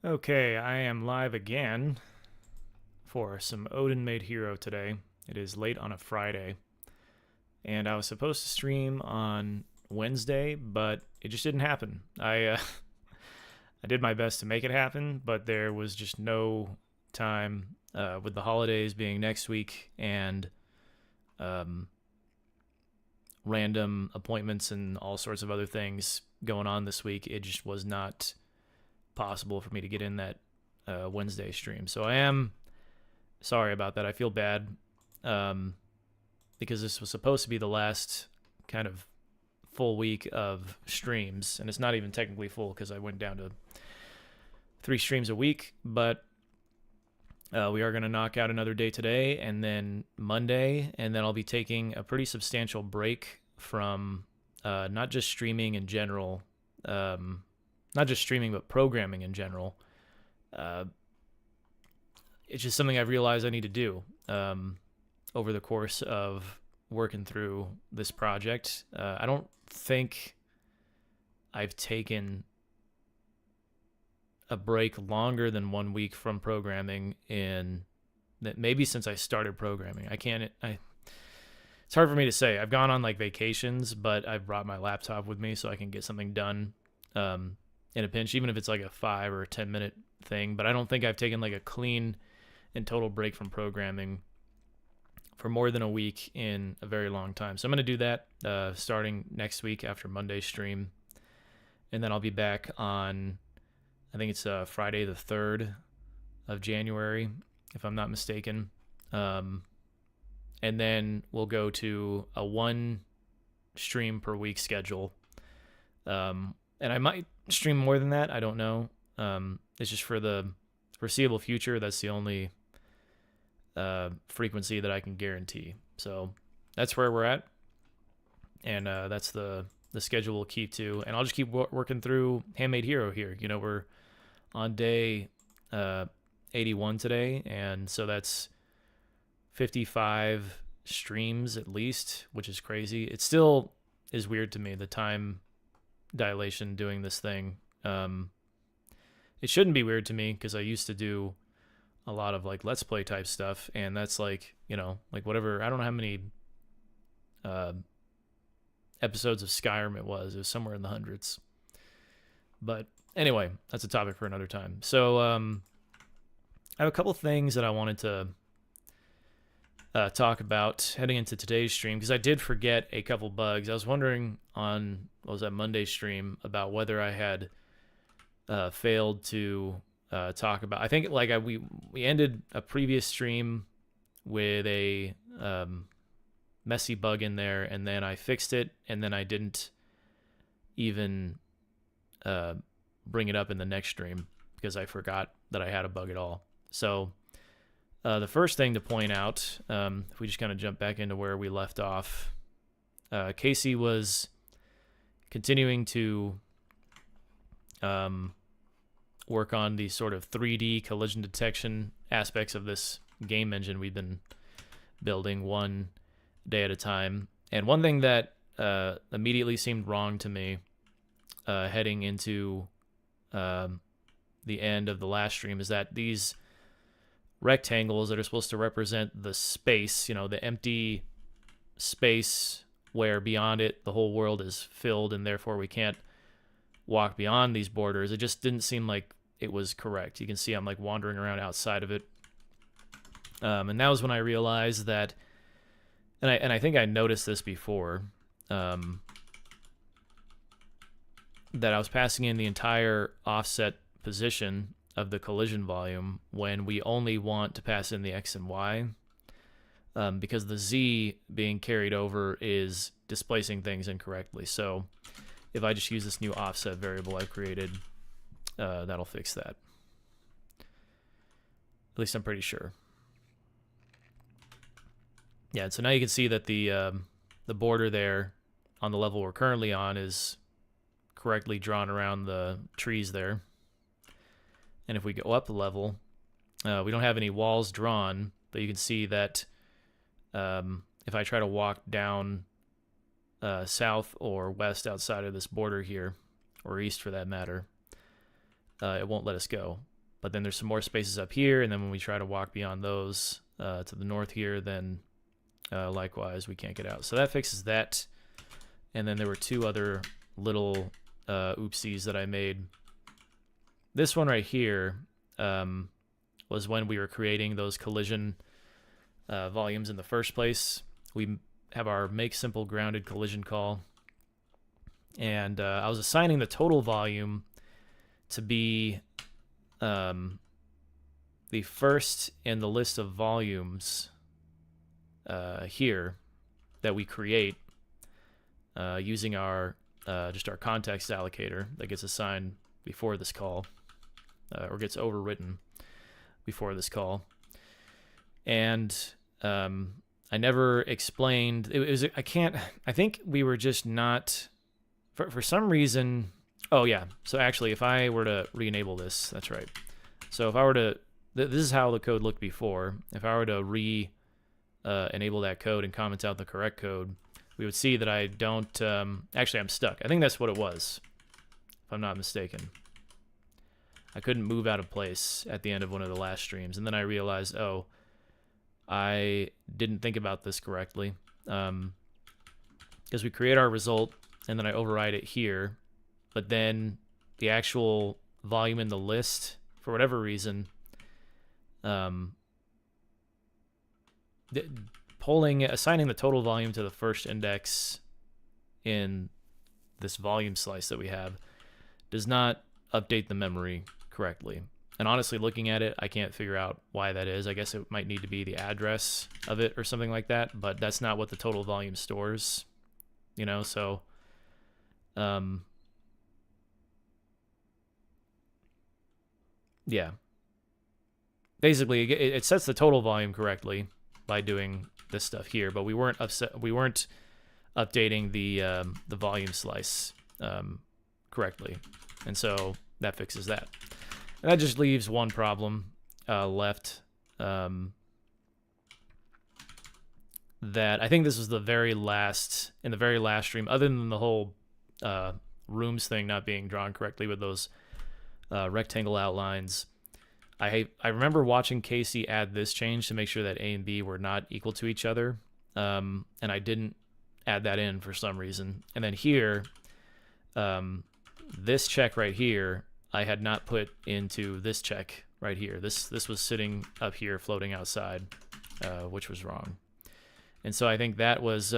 Okay, I am live again for some Odinmade Hero today. It is late on a Friday, and I was supposed to stream on Wednesday, but it just didn't happen. I did my best to make it happen, but there was just no time with the holidays being next week and um, random appointments and all sorts of other things going on this week. It just was not possible for me to get in that Wednesday stream. So I am sorry about that. I feel bad because this was supposed to be the last kind of full week of streams, and it's not even technically full because I went down to 3 streams a week, but we are going to knock out another day today and then Monday, and then I'll be taking a pretty substantial break from not just streaming in general, not just streaming, but programming in general. It's just something I've realized I need to do over the course of working through this project. I don't think I've taken a break longer than 1 week from programming in that maybe since I started programming. It's hard for me to say. I've gone on like vacations, but I've brought my laptop with me so I can get something done in a pinch, even if it's like a 5 or 10 minute thing. But I don't think I've taken like a clean and total break from programming for more than a week in a very long time. So I'm going to do that starting next week after Monday's stream. And then I'll be back on, I think it's Friday the 3rd of January, if I'm not mistaken. And then we'll go to a 1 stream per week schedule. And I might stream more than that. I don't know. It's just for the foreseeable future. That's the only frequency that I can guarantee. So that's where we're at. And that's the schedule we'll keep to. And I'll just keep working through Handmade Hero here. You know, we're on day 81 today. And so that's 55 streams at least, which is crazy. It still is weird to me, the time dilation doing this thing. It shouldn't be weird to me because I used to do a lot of like let's play type stuff, and that's like, you know, like whatever, I don't know how many episodes of Skyrim it was somewhere in the hundreds. But anyway, that's a topic for another time. So I have a couple things that I wanted to talk about heading into today's stream, because I did forget a couple bugs. I was wondering on, what was that, Monday's stream, about whether I had failed to talk about. I think like we ended a previous stream with a messy bug in there, and then I fixed it, and then I didn't even bring it up in the next stream because I forgot that I had a bug at all. So the first thing to point out, if we just kind of jump back into where we left off, Casey was continuing to work on the sort of 3D collision detection aspects of this game engine we've been building one day at a time. And one thing that immediately seemed wrong to me heading into the end of the last stream is that these rectangles that are supposed to represent the space, you know, the empty space where beyond it the whole world is filled and therefore we can't walk beyond these borders, it just didn't seem like it was correct. You can see I'm like wandering around outside of it. And that was when I realized that, and I think I noticed this before, that I was passing in the entire offset position of the collision volume when we only want to pass in the X and Y, because the Z being carried over is displacing things incorrectly. So if I just use this new offset variable I've created, that'll fix that. At least I'm pretty sure. Yeah, so now you can see that the border there on the level we're currently on is correctly drawn around the trees there. And if we go up the level, we don't have any walls drawn, but you can see that if I try to walk down south or west outside of this border here, or east for that matter, it won't let us go. but then there's some more spaces up here, and then when we try to walk beyond those to the north here, then likewise we can't get out. So that fixes that. And then there were two other little oopsies that I made. This one right here was when we were creating those collision volumes in the first place. We have our make simple grounded collision call, and I was assigning the total volume to be the first in the list of volumes here that we create using our just our context allocator that gets assigned before this call or gets overwritten before this call. And I never explained I think we were just not for some reason. Oh yeah, so actually if I were to re-enable this, that's right. So if I were to this is how the code looked before. If I were to enable that code and comment out the correct code, we would see that I don't actually I'm stuck. I think that's what it was, if I'm not mistaken. I couldn't move out of place at the end of one of the last streams, and then I realized, oh, I didn't think about this correctly, because we create our result and then I override it here, but then the actual volume in the list, for whatever reason, assigning the total volume to the first index in this volume slice that we have does not update the memory correctly. And honestly, looking at it, I can't figure out why that is. I guess it might need to be the address of it or something like that, but that's not what the total volume stores, you know, so yeah. Basically, it sets the total volume correctly by doing this stuff here, but we weren't updating the volume slice correctly, and so that fixes that. And that just leaves one problem left. That I think this was in the very last stream, other than the whole rooms thing not being drawn correctly with those rectangle outlines. I remember watching Casey add this change to make sure that A and B were not equal to each other, and I didn't add that in for some reason. And then here, this check right here, I had not put into this check right here. This was sitting up here floating outside, which was wrong. And so I think that was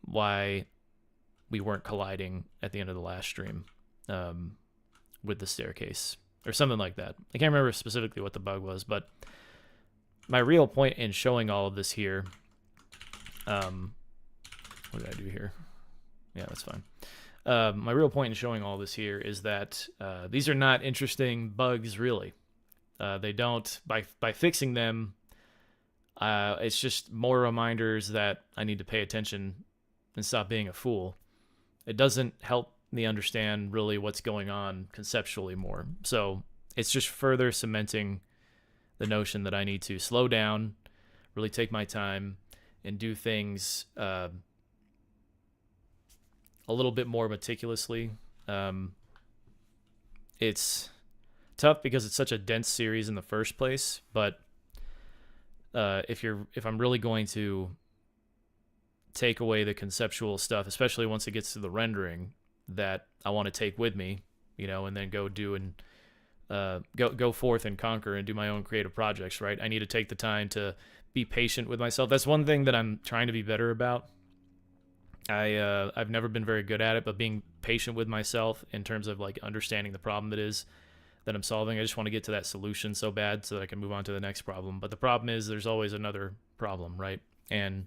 why we weren't colliding at the end of the last stream with the staircase or something like that. I can't remember specifically what the bug was, but my real point in showing all of this here, what did I do here? Yeah, that's fine. My real point in showing all this here is that these are not interesting bugs, really. They don't, by fixing them, it's just more reminders that I need to pay attention and stop being a fool. It doesn't help me understand really what's going on conceptually more. So it's just further cementing the notion that I need to slow down, really take my time, and do things a little bit more meticulously. It's tough because it's such a dense series in the first place, but if I'm really going to take away the conceptual stuff, especially once it gets to the rendering that I want to take with me, you know, and then go do and go forth and conquer and do my own creative projects, right? I need to take the time to be patient with myself. That's one thing that I'm trying to be better about. I've never been very good at it, but being patient with myself in terms of like understanding the problem that I'm solving. I just want to get to that solution so bad so that I can move on to the next problem. But the problem is there's always another problem, right? And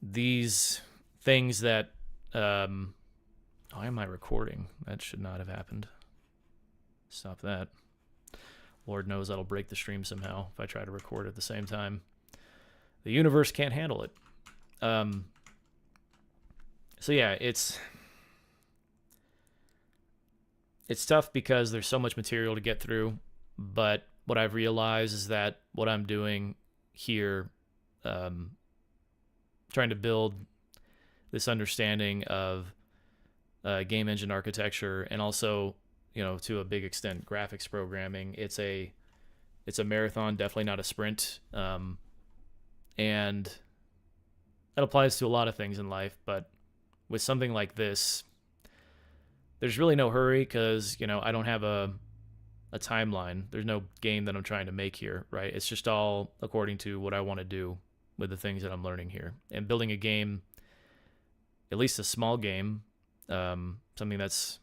these things that why am I recording? That should not have happened. Stop that. Lord knows that'll break the stream somehow if I try to record at the same time. The universe can't handle it. So yeah, it's tough because there's so much material to get through, but what I've realized is that what I'm doing here, trying to build this understanding of game engine architecture, and also, to a big extent, graphics programming. It's a marathon, definitely not a sprint. And that applies to a lot of things in life, but with something like this, there's really no hurry because, I don't have a timeline. There's no game that I'm trying to make here, right? It's just all according to what I want to do with the things that I'm learning here. And building a game, at least a small game, something that's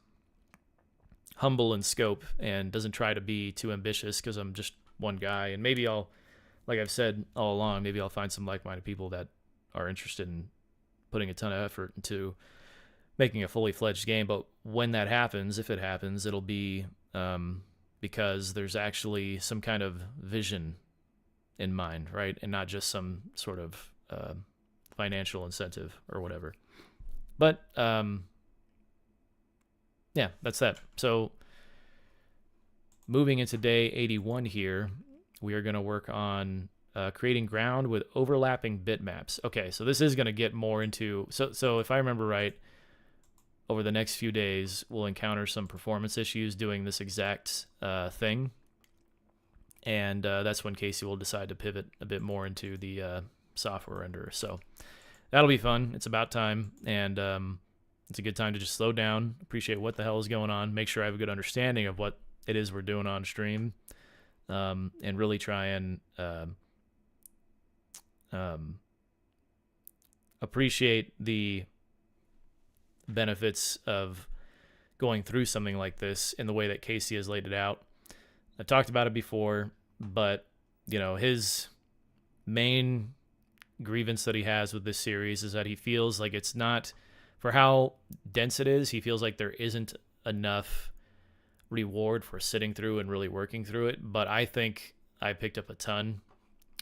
humble in scope and doesn't try to be too ambitious because I'm just one guy. And maybe like I've said all along, maybe I'll find some like-minded people that are interested in putting a ton of effort into making a fully fledged game. But when that happens, if it happens, it'll be because there's actually some kind of vision in mind, right? And not just some sort of financial incentive or whatever. But yeah, that's that. So moving into day 81 here, we are going to work on creating ground with overlapping bitmaps. Okay, so this is going to get more into... So if I remember right, over the next few days, we'll encounter some performance issues doing this exact thing. And that's when Casey will decide to pivot a bit more into the software renderer. So that'll be fun. It's about time. And it's a good time to just slow down, appreciate what the hell is going on, make sure I have a good understanding of what it is we're doing on stream, and really try and appreciate the benefits of going through something like this in the way that Casey has laid it out. I've talked about it before, but his main grievance that he has with this series is that he feels like it's not, for how dense it is, he feels like there isn't enough reward for sitting through and really working through it. But I think I picked up a ton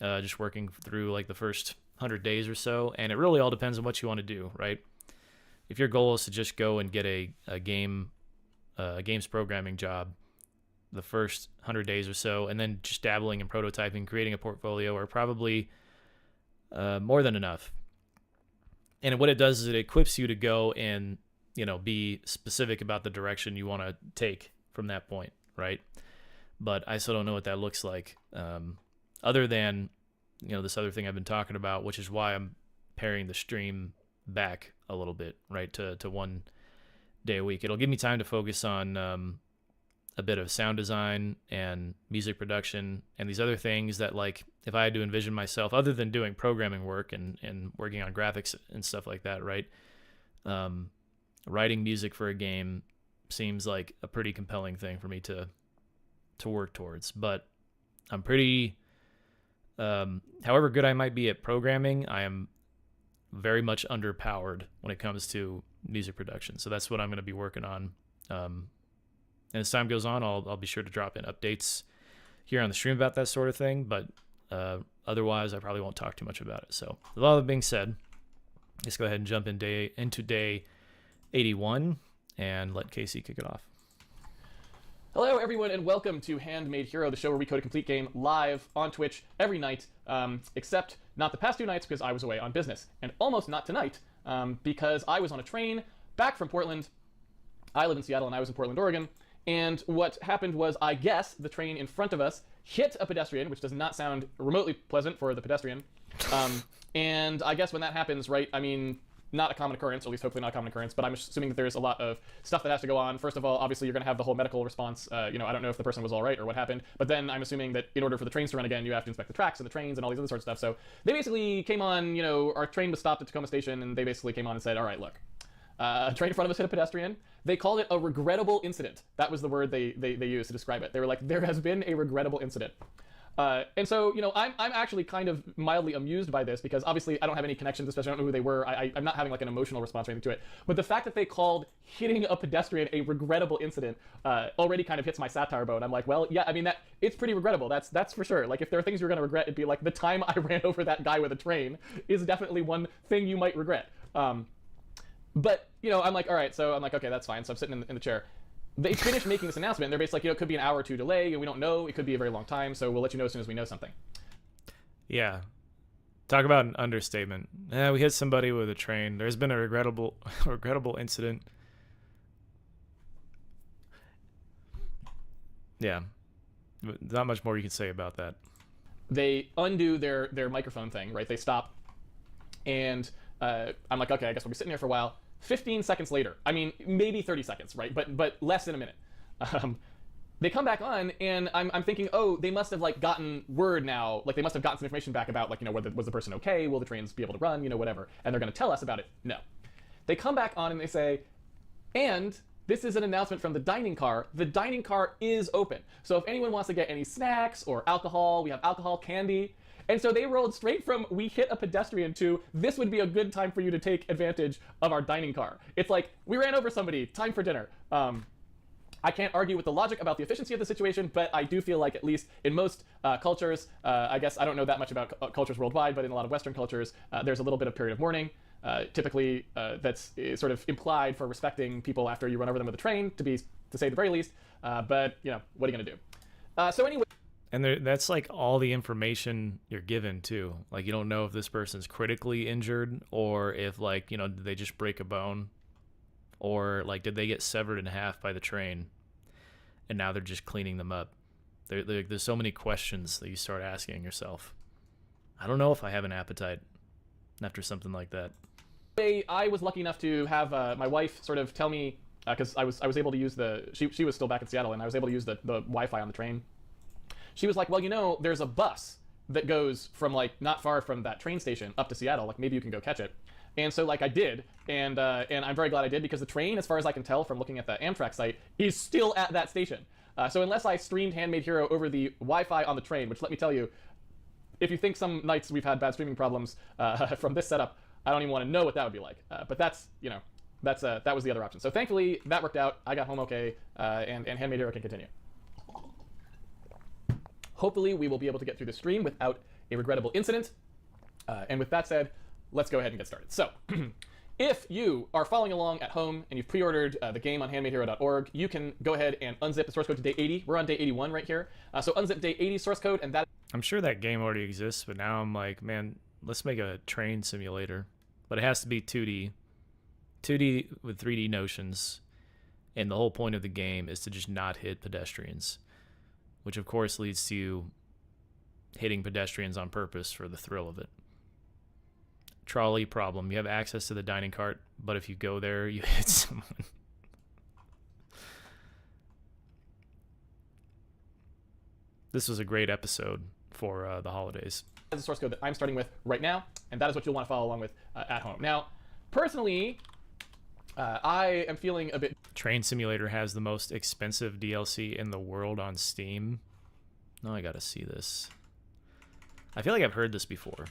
just working through like the first 100 days or so, and it really all depends on what you want to do, right? If your goal is to just go and get a games programming job the first 100 days or so, and then just dabbling in prototyping, creating a portfolio, are probably more than enough. And what it does is it equips you to go and be specific about the direction you want to take from that point, right? But I still don't know what that looks like, other than this other thing I've been talking about, which is why I'm paring the stream back a little bit, right, to 1 day a week. It'll give me time to focus on a bit of sound design and music production and these other things that, like, if I had to envision myself, other than doing programming work and working on graphics and stuff like that, right, writing music for a game seems like a pretty compelling thing for me to work towards. But I'm pretty, however good I might be at programming, I am very much underpowered when it comes to music production. So that's what I'm going to be working on. And as time goes on, I'll be sure to drop in updates here on the stream about that sort of thing. But otherwise, I probably won't talk too much about it. So with all that being said, let's go ahead and jump into day 81 and let Casey kick it off. Hello, everyone, and welcome to Handmade Hero, the show where we code a complete game live on Twitch every night, except not the past 2 nights because I was away on business, and almost not tonight because I was on a train back from Portland. I live in Seattle, and I was in Portland, Oregon, and what happened was, I guess, the train in front of us hit a pedestrian, which does not sound remotely pleasant for the pedestrian, and I guess when that happens, right, I mean, not a common occurrence, or at least hopefully not a common occurrence, but I'm assuming that there's a lot of stuff that has to go on. First of all, obviously, you're going to have the whole medical response. I don't know if the person was all right or what happened, but then I'm assuming that in order for the trains to run again, you have to inspect the tracks and the trains and all these other sorts of stuff. So they basically came on, our train was stopped at Tacoma Station, and they basically came on and said, all right, look, a train in front of us hit a pedestrian. They called it a regrettable incident. That was the word they used to describe it. They were like, there has been a regrettable incident. And so, I'm actually kind of mildly amused by this because obviously I don't have any connection to this, I don't know who they were, I'm not having like an emotional response or anything to it. But the fact that they called hitting a pedestrian a regrettable incident already kind of hits my satire bone. I'm like, well, yeah, I mean, it's pretty regrettable. That's for sure. Like, if there are things you're going to regret, it'd be like the time I ran over that guy with a train is definitely one thing you might regret. But, I'm like, all right, so I'm like, okay, that's fine. So I'm sitting in the chair. They finished making this announcement, and they're basically like, it could be an hour or two delay, and we don't know. It could be a very long time, so we'll let you know as soon as we know something. Yeah. Talk about an understatement. Yeah, we hit somebody with a train. There's been a regrettable incident. Yeah. Not much more you can say about that. They undo their microphone thing, right? They stop, and I'm like, okay, I guess we'll be sitting here for a while. 15 seconds later, I mean, maybe 30 seconds, right? But less than a minute. They come back on, and I'm thinking, oh, they must have like gotten word now, like they must have gotten some information back about like, you know, whether was the person okay, will the trains be able to run, you know, whatever, and they're going to tell us about it. No, they come back on and they say, and this is an announcement from the dining car. The dining car is open. So if anyone wants to get any snacks or alcohol, we have alcohol, candy. And so they rolled straight from we hit a pedestrian to this would be a good time for you to take advantage of our dining car. It's like, we ran over somebody, time for dinner. I can't argue with the logic about the efficiency of the situation, but I do feel like at least in most cultures, I guess I don't know that much about cultures worldwide, but in a lot of Western cultures, there's a little bit of period of mourning. Typically, that's sort of implied for respecting people after you run over them with a train, to say the very least. But you know, what are you gonna do? So anyway. And that's like all the information you're given too. Like you don't know if this person's critically injured or if like, you know, did they just break a bone, or like did they get severed in half by the train, and now they're just cleaning them up. There's so many questions that you start asking yourself. I don't know if I have an appetite after something like that. I was lucky enough to have my wife sort of tell me, because I was able to use she was still back in Seattle, and I was able to use the Wi-Fi on the train. She was like, well, you know, there's a bus that goes from like not far from that train station up to Seattle. Like maybe you can go catch it. And so like I did, and I'm very glad I did, because the train, as far as I can tell from looking at the Amtrak site, is still at that station. So unless I streamed Handmade Hero over the Wi-Fi on the train, which let me tell you, if you think some nights we've had bad streaming problems from this setup, I don't even want to know what that would be like. But that's, you know, that was the other option. So thankfully that worked out. I got home okay, and Handmade Hero can continue. Hopefully we will be able to get through the stream without a regrettable incident. And with that said, let's go ahead and get started. So if you are following along at home and you've pre-ordered the game on handmadehero.org, you can go ahead and unzip the source code to day 80. We're on day 81 right here. So unzip day 80 source code, and that... I'm sure that game already exists, but now I'm like, man, let's make a train simulator. But it has to be 2D. 2D with 3D notions. And the whole point of the game is to just not hit pedestrians, which of course leads to you hitting pedestrians on purpose for the thrill of it. Trolley problem. You have access to the dining cart, but if you go there, you hit someone. This was a great episode for the holidays. That's the source code that I'm starting with right now, and that is what you'll want to follow along with at home. Now, personally, I am feeling a bit... Train Simulator has the most expensive DLC in the world on Steam. No, I gotta see this. I feel like I've heard this before.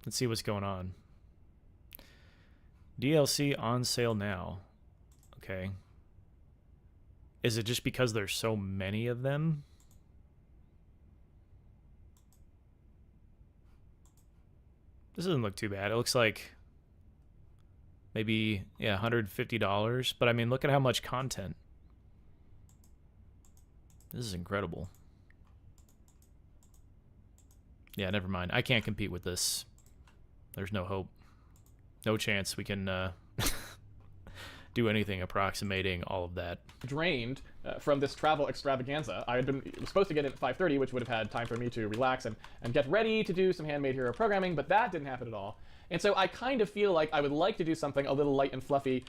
Let's see what's going on. DLC on sale now. Okay. Is it just because there's so many of them? This doesn't look too bad. It looks like maybe, yeah, $150. But I mean, look at how much content. This is incredible. Yeah, never mind. I can't compete with this. There's no hope. No chance we can do anything approximating all of that. Drained from this travel extravaganza. I was supposed to get in at 5:30, which would have had time for me to relax and get ready to do some Handmade Hero programming, but that didn't happen at all. And so I kind of feel like I would like to do something a little light and fluffy,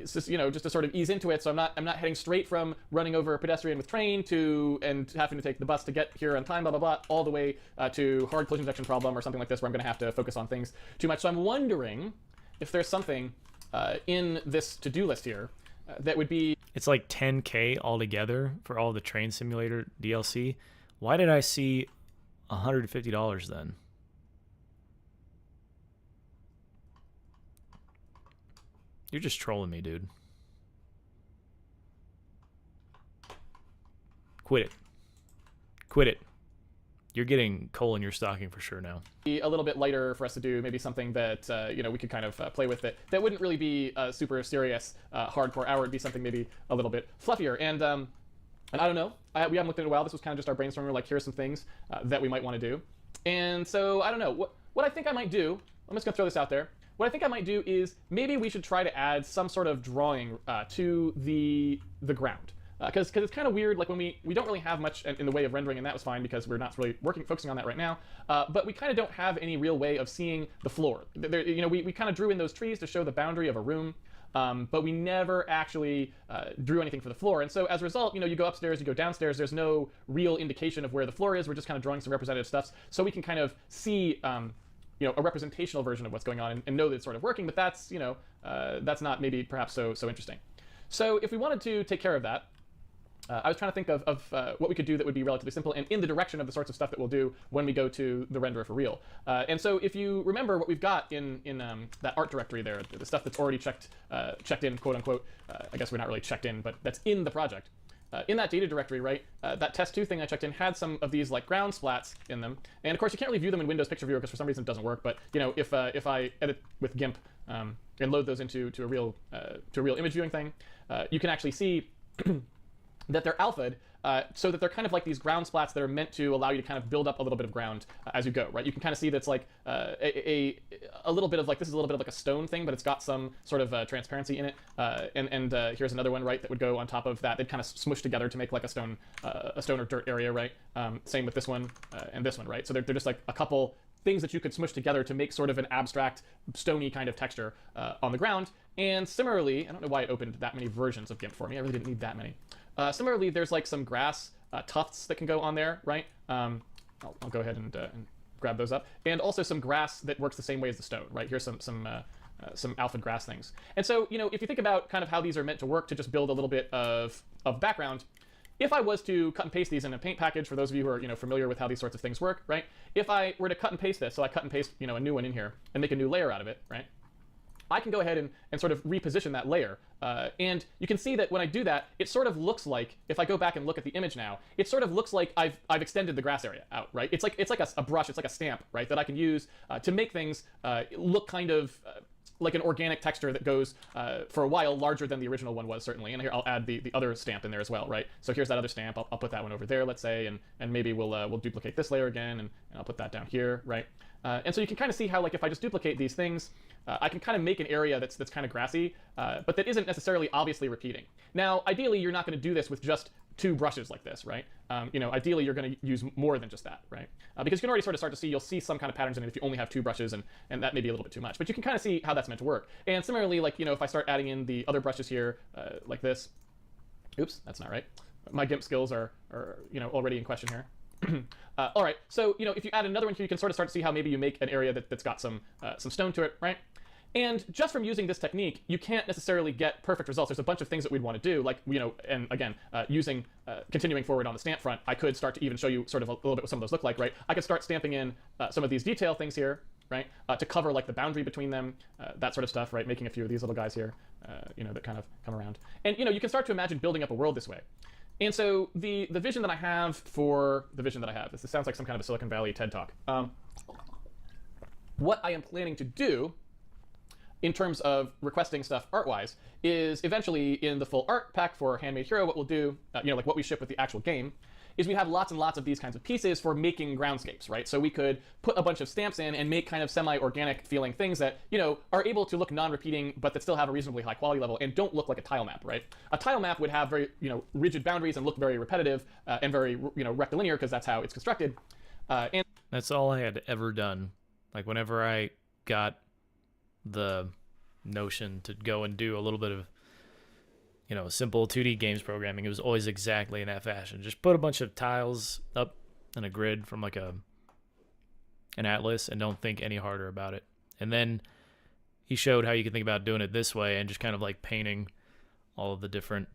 just, you know, just to sort of ease into it. So I'm not heading straight from running over a pedestrian with train and having to take the bus to get here on time, blah blah blah, all the way to hard collision detection problem or something like this, where I'm going to have to focus on things too much. So I'm wondering if there's something in this to-do list here that would be... It's like $10K altogether for all the Train Simulator DLC. Why did I see $150 then? You're just trolling me, dude. Quit it. Quit it. You're getting coal in your stocking for sure now. A little bit lighter for us to do, maybe something that you know, we could kind of play with it. That wouldn't really be a super serious hardcore hour. It'd be something maybe a little bit fluffier. And I don't know. We haven't looked at it in a while. This was kind of just our brainstorming. Like, here's some things that we might want to do. And so I don't know what I think I might do I'm just going to throw this out there. What I think I might do is maybe we should try to add some sort of drawing to the ground. Because it's kind of weird, like when we don't really have much in the way of rendering, and that was fine because we're not really focusing on that right now. But we kind of don't have any real way of seeing the floor. We kind of drew in those trees to show the boundary of a room, but we never actually drew anything for the floor. And so as a result, you go upstairs, you go downstairs, there's no real indication of where the floor is. We're just kind of drawing some representative stuff, so we can kind of see a representational version of what's going on and know that it's sort of working. But that's that's not maybe perhaps so interesting. So if we wanted to take care of that, I was trying to think of what we could do that would be relatively simple and in the direction of the sorts of stuff that we'll do when we go to the renderer for real. And so if you remember what we've got in that art directory there, the stuff that's already checked in, quote unquote, I guess we're not really checked in, but that's in the project. In that data directory, right, that test2 thing I checked in had some of these like ground splats in them. And of course, you can't really view them in Windows Picture Viewer because for some reason it doesn't work. But if I edit with GIMP and load those into a real image viewing thing, you can actually see that they're alphaed, so that they're kind of like these ground splats that are meant to allow you to kind of build up a little bit of ground as you go, right? You can kind of see that's like a little bit of like, this is a little bit of like a stone thing, but it's got some sort of transparency in it. And here's another one, right, that would go on top of that. They'd kind of smush together to make like a stone or dirt area, right? Same with this one and this one, right? So they're just like a couple things that you could smush together to make sort of an abstract, stony kind of texture on the ground. And similarly, I don't know why it opened that many versions of GIMP for me. I really didn't need that many. Similarly, there's like some grass tufts that can go on there, right? I'll go ahead and grab those up. And also some grass that works the same way as the stone, right? Here's some alpha grass things. And so, if you think about kind of how these are meant to work to just build a little bit of background, if I was to cut and paste these in a paint package, for those of you who are familiar with how these sorts of things work, right? If I were to cut and paste this, so I cut and paste a new one in here and make a new layer out of it, right? I can go ahead and sort of reposition that layer. And you can see that when I do that, it sort of looks like, if I go back and look at the image now, it sort of looks like I've extended the grass area out, right? It's like a brush, it's like a stamp, right, that I can use to make things look kind of like an organic texture that goes for a while larger than the original one was, certainly. And here I'll add the other stamp in there as well, right? So here's that other stamp. I'll put that one over there, let's say, and maybe we'll duplicate this layer again, and I'll put that down here, right? And so you can kind of see how, like, if I just duplicate these things, I can kind of make an area that's kind of grassy, but that isn't necessarily obviously repeating. Now, ideally, you're not going to do this with just two brushes like this, right? Ideally, you're going to use more than just that, right? Because you can already sort of start to see, you'll see some kind of patterns in it if you only have two brushes, and that may be a little bit too much. But you can kind of see how that's meant to work. And similarly, like, if I start adding in the other brushes here, like this, oops, that's not right. My GIMP skills are already in question here. All right, so if you add another one here, you can sort of start to see how maybe you make an area that's got some stone to it, right? And just from using this technique, you can't necessarily get perfect results. There's a bunch of things that we'd want to do, like, and again, continuing forward on the stamp front, I could start to even show you sort of a little bit what some of those look like, right? I could start stamping in some of these detail things here, right? To cover like the boundary between them, that sort of stuff, right? Making a few of these little guys here, that kind of come around. And, you can start to imagine building up a world this way. And so the vision that I have for the vision that I have, this sounds like some kind of a Silicon Valley TED Talk. What I am planning to do in terms of requesting stuff art-wise is eventually in the full art pack for Handmade Hero, what we'll do, like what we ship with the actual game, is we have lots and lots of these kinds of pieces for making groundscapes, right? So we could put a bunch of stamps in and make kind of semi-organic feeling things that, are able to look non-repeating, but that still have a reasonably high quality level and don't look like a tile map, right? A tile map would have very, rigid boundaries and look very repetitive and very, rectilinear, because that's how it's constructed. And that's all I had ever done. Like, whenever I got the notion to go and do a little bit of simple 2D games programming, it was always exactly in that fashion. Just put a bunch of tiles up in a grid from like an atlas and don't think any harder about it. And then he showed how you can think about doing it this way and just kind of like painting all of the different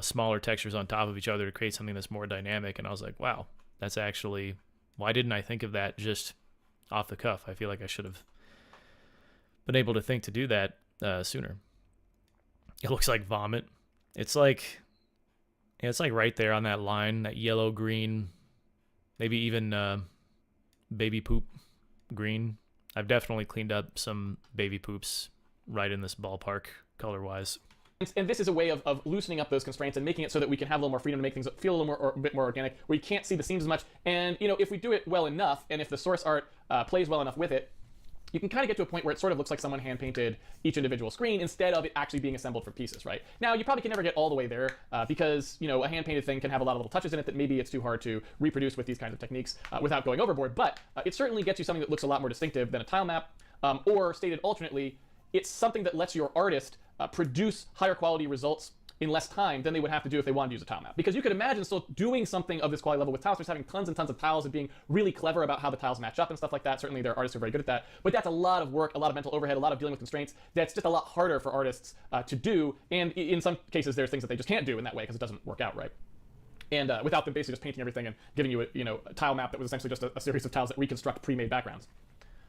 smaller textures on top of each other to create something that's more dynamic. And I was like, wow, that's actually, why didn't I think of that just off the cuff? I feel like I should have been able to think to do that sooner. It looks like vomit. It's like right there on that line, that yellow green, maybe even baby poop green. I've definitely cleaned up some baby poops right in this ballpark color wise. And this is a way of loosening up those constraints and making it so that we can have a little more freedom to make things feel a little more, or a bit more organic, where you can't see the seams as much. And if we do it well enough, and if the source art plays well enough with it, you can kind of get to a point where it sort of looks like someone hand painted each individual screen instead of it actually being assembled from pieces, right? Now, you probably can never get all the way there because, a hand painted thing can have a lot of little touches in it that maybe it's too hard to reproduce with these kinds of techniques without going overboard. But it certainly gets you something that looks a lot more distinctive than a tile map, or stated alternately, it's something that lets your artist produce higher quality results in less time than they would have to do if they wanted to use a tile map. Because you could imagine still doing something of this quality level with tiles, just having tons and tons of tiles and being really clever about how the tiles match up and stuff like that. Certainly there are artists who are very good at that, but that's a lot of work, a lot of mental overhead, a lot of dealing with constraints. That's just a lot harder for artists to do, and in some cases there's things that they just can't do in that way because it doesn't work out right. And without them basically just painting everything and giving you a tile map that was essentially just a series of tiles that reconstruct pre-made backgrounds.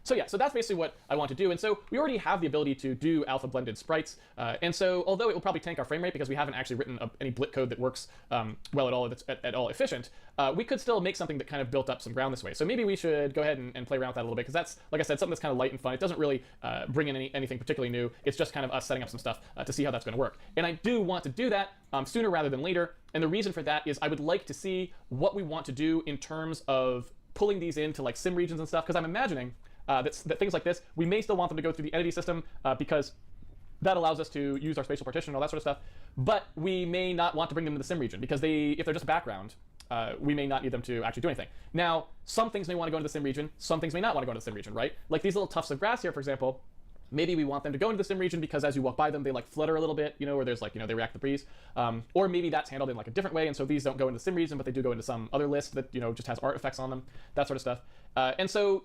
So yeah, so that's basically what I want to do. And so we already have the ability to do alpha blended sprites. And so although it will probably tank our frame rate because we haven't actually written any blit code that works well at all, that's at all efficient, we could still make something that kind of built up some ground this way. So maybe we should go ahead and play around with that a little bit, because that's, like I said, something that's kind of light and fun. It doesn't really bring in anything particularly new. It's just kind of us setting up some stuff to see how that's going to work. And I do want to do that sooner rather than later. And the reason for that is I would like to see what we want to do in terms of pulling these into like sim regions and stuff, because I'm imagining that things like this, we may still want them to go through the entity system because that allows us to use our spatial partition and all that sort of stuff. But we may not want to bring them to the sim region because if they're just background, we may not need them to actually do anything. Now, some things may want to go into the sim region, some things may not want to go into the sim region, right? Like these little tufts of grass here, for example. Maybe we want them to go into the sim region because as you walk by them, they like flutter a little bit, or there's like, they react to the breeze. Or maybe that's handled in like a different way, and so these don't go into the sim region, but they do go into some other list that, just has art effects on them, that sort of stuff. And so,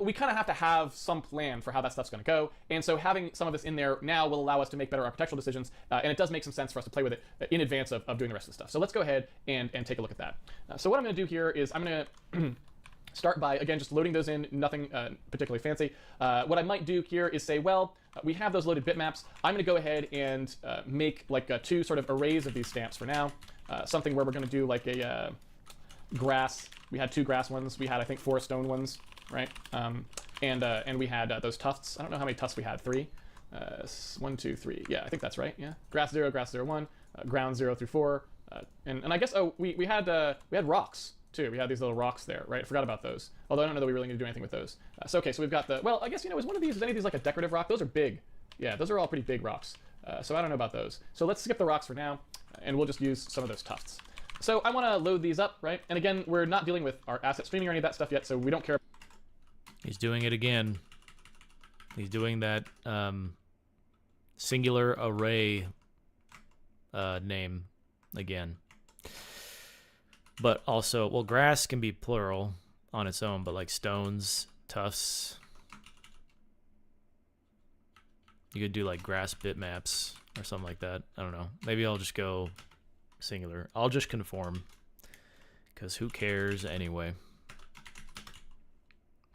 we kind of have to have some plan for how that stuff's going to go. And so having some of this in there now will allow us to make better architectural decisions, and it does make some sense for us to play with it in advance of doing the rest of the stuff. So let's go ahead and take a look at that. So what I'm going to do here is I'm going to start by, again, just loading those in, nothing particularly fancy. What I might do here is say, well, we have those loaded bitmaps. I'm going to go ahead and make like two sort of arrays of these stamps for now. Something where we're going to do like a grass. We had 2 grass ones. We had, I think, 4 stone ones, right? And we had those tufts. I don't know how many tufts we had. 3. 1, 2, 3. Yeah, I think that's right. Yeah. Grass 0, grass 0, 1. Ground 0 through 4. And I guess we had rocks too. We had these little rocks there, right? I forgot about those. Although I don't know that we really need to do anything with those. So okay, so we've got I guess, is any of these like a decorative rock? Those are big. Yeah, those are all pretty big rocks. So I don't know about those. So let's skip the rocks for now, and we'll just use some of those tufts. So I want to load these up, right? And again, we're not dealing with our asset streaming or any of that stuff yet, so we don't care. He's doing it again. He's doing that singular array name again. But also, well, grass can be plural on its own, but like stones, tufts. You could do like grass bitmaps or something like that. I don't know. Maybe I'll just go singular. I'll just conform, because who cares anyway.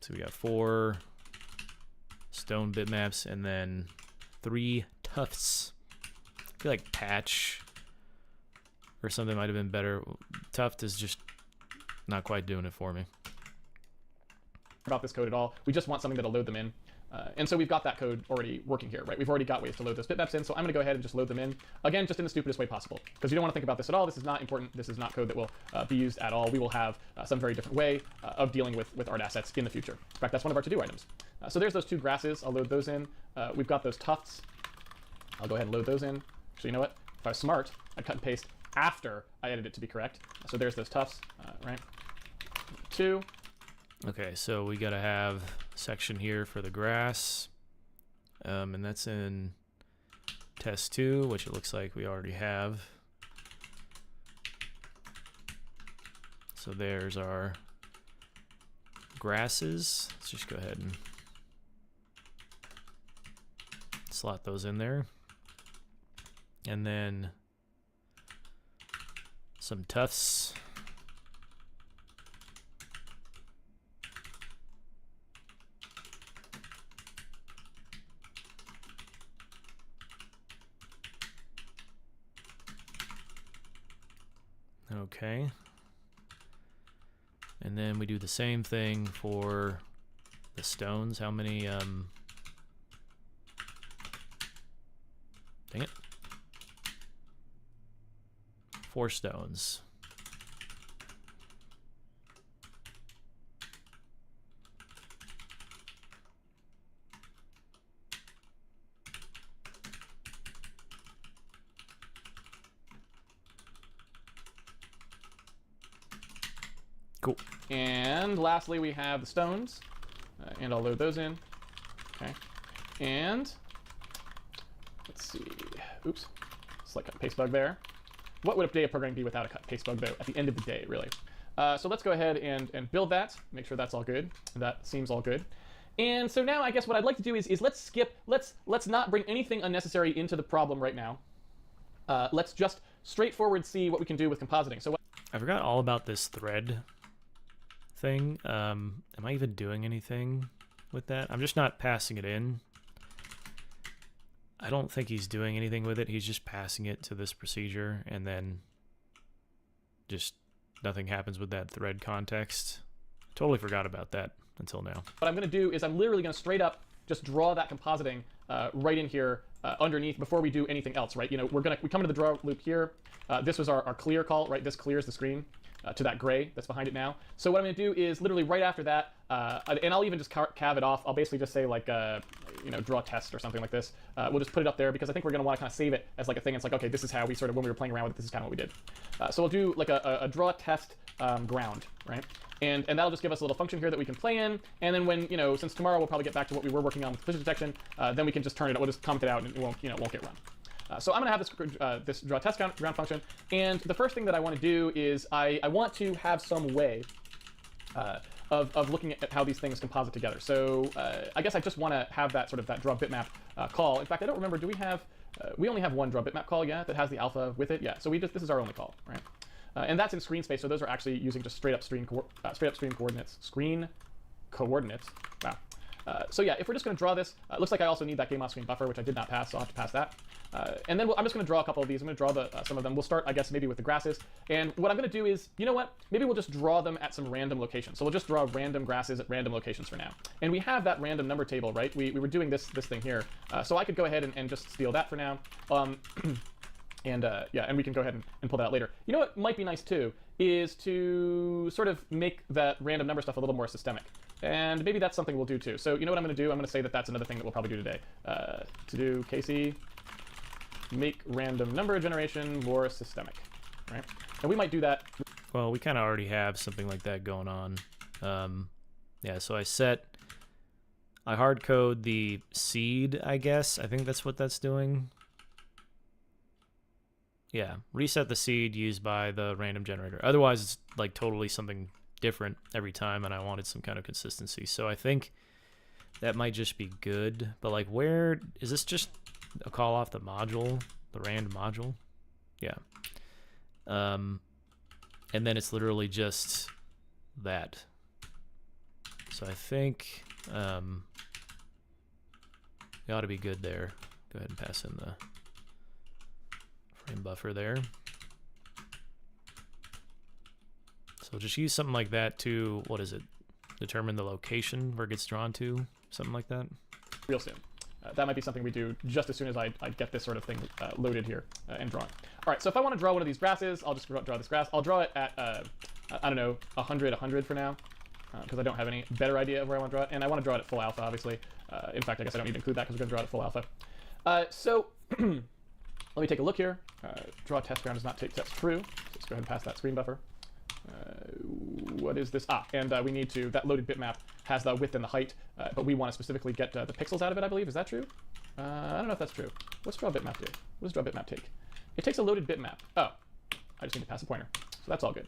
So we got 4 stone bitmaps and then 3 tufts. I feel like patch or something might have been better. Tuft is just not quite doing it for me. About this code at all. We just want something that'll load them in. And so we've got that code already working here, right? We've already got ways to load those bitmaps in, so I'm going to go ahead and just load them in. Again, just in the stupidest way possible, because you don't want to think about this at all. This is not important. This is not code that will be used at all. We will have some very different way of dealing with art assets in the future. In fact, that's one of our to-do items. So there's those 2 grasses. I'll load those in. We've got those tufts. I'll go ahead and load those in. So you know what? If I was smart, I'd cut and paste after I edit it to be correct. So there's those tufts, right? 2. Okay, so we gotta have a section here for the grass, and that's in test 2, which it looks like we already have. So there's our grasses. Let's just go ahead and slot those in there, and then some tufts. Okay. And then we do the same thing for the stones. How many, dang it. 4 stones. Cool. And lastly, we have the stones, and I'll load those in. Okay. And let's see. Oops. Select cut paste bug there. What would a day of programming be without a cut paste bug, though, at the end of the day, really? So let's go ahead and build that, make sure that's all good. That seems all good. And so now I guess what I'd like to do is let's skip, let's not bring anything unnecessary into the problem right now. Let's just straightforward see what we can do with compositing. So I forgot all about this thread thing. Am I even doing anything with that? I'm just not passing it in. I don't think he's doing anything with it. He's just passing it to this procedure, and then just nothing happens with that thread context. Totally forgot about that until now. What I'm going to do is I'm literally going to straight up just draw that compositing right in here underneath before we do anything else, right? You know, we come into the draw loop here. This was our clear call, right? This clears the screen to that gray that's behind it now. So what I'm going to do is literally right after that, and I'll even just cav it off. I'll basically just say like, you know, draw test or something like this. We'll just put it up there because I think we're going to want to kind of save it as like a thing. It's like, okay, this is how we sort of, when we were playing around with it, this is kind of what we did. So we'll do like a draw test ground, right? And that'll just give us a little function here that we can play in. And then when, you know, since tomorrow we'll probably get back to what we were working on with collision detection, then we can just turn it, we'll just comment it out and it won't, you know, won't get run. So I'm going to have this draw test ground function. And the first thing that I want to do is I want to have some way of looking at how these things composite together. So I guess I just want to have that sort of that draw bitmap call. In fact, I don't remember, do we have, we only have one draw bitmap call, yeah, that has the alpha with it? Yeah, so this is our only call, right? And that's in screen space, so those are actually using just straight up screen coordinates. Screen coordinates, wow. So yeah, if we're just going to draw this, it looks like I also need that game off screen buffer, which I did not pass, so I'll have to pass that. And then I'm just going to draw a couple of these. I'm going to draw some of them. We'll start, I guess, maybe with the grasses. And what I'm going to do is, you know what? Maybe we'll just draw them at some random location. So we'll just draw random grasses at random locations for now. And we have that random number table, right? We were doing this thing here. So I could go ahead and just steal that for now. Yeah, and we can go ahead and pull that out later. You know what might be nice too is to sort of make that random number stuff a little more systemic. And maybe that's something we'll do too. So you know what I'm going to do? I'm going to say that that's another thing that we'll probably do today. To do Casey, make random number generation more systemic, right? And we might do that. Well, we kind of already have something like that going on. Yeah, so I hard code the seed, I guess. I think that's what that's doing. Yeah, reset the seed used by the random generator. Otherwise, it's like totally something different every time, and I wanted some kind of consistency. So I think that might just be good. But like, where is this? Just a call off the module, the rand module? Yeah. And then it's literally just that. So I think we ought to be good there. Go ahead and pass in the frame buffer there. So just use something like that to, what is it? Determine the location where it gets drawn to, something like that. Real soon. That might be something we do just as soon as I get this sort of thing loaded here and drawn. All right, so if I want to draw one of these grasses, I'll just draw this grass. I'll draw it at, I don't know, 100 for now, because I don't have any better idea of where I want to draw it. And I want to draw it at full alpha, obviously. In fact, I guess I don't need to include that because we're going to draw it at full alpha. So let me take a look here. Draw test ground does not take test true. So let's go ahead and pass that screen buffer. What is this? And we need to, that loaded bitmap has the width and the height, but we want to specifically get the pixels out of it, I believe. Is that true? I don't know if that's true. What's draw bitmap do? What does draw bitmap take? It takes a loaded bitmap. Oh, I just need to pass a pointer. So that's all good.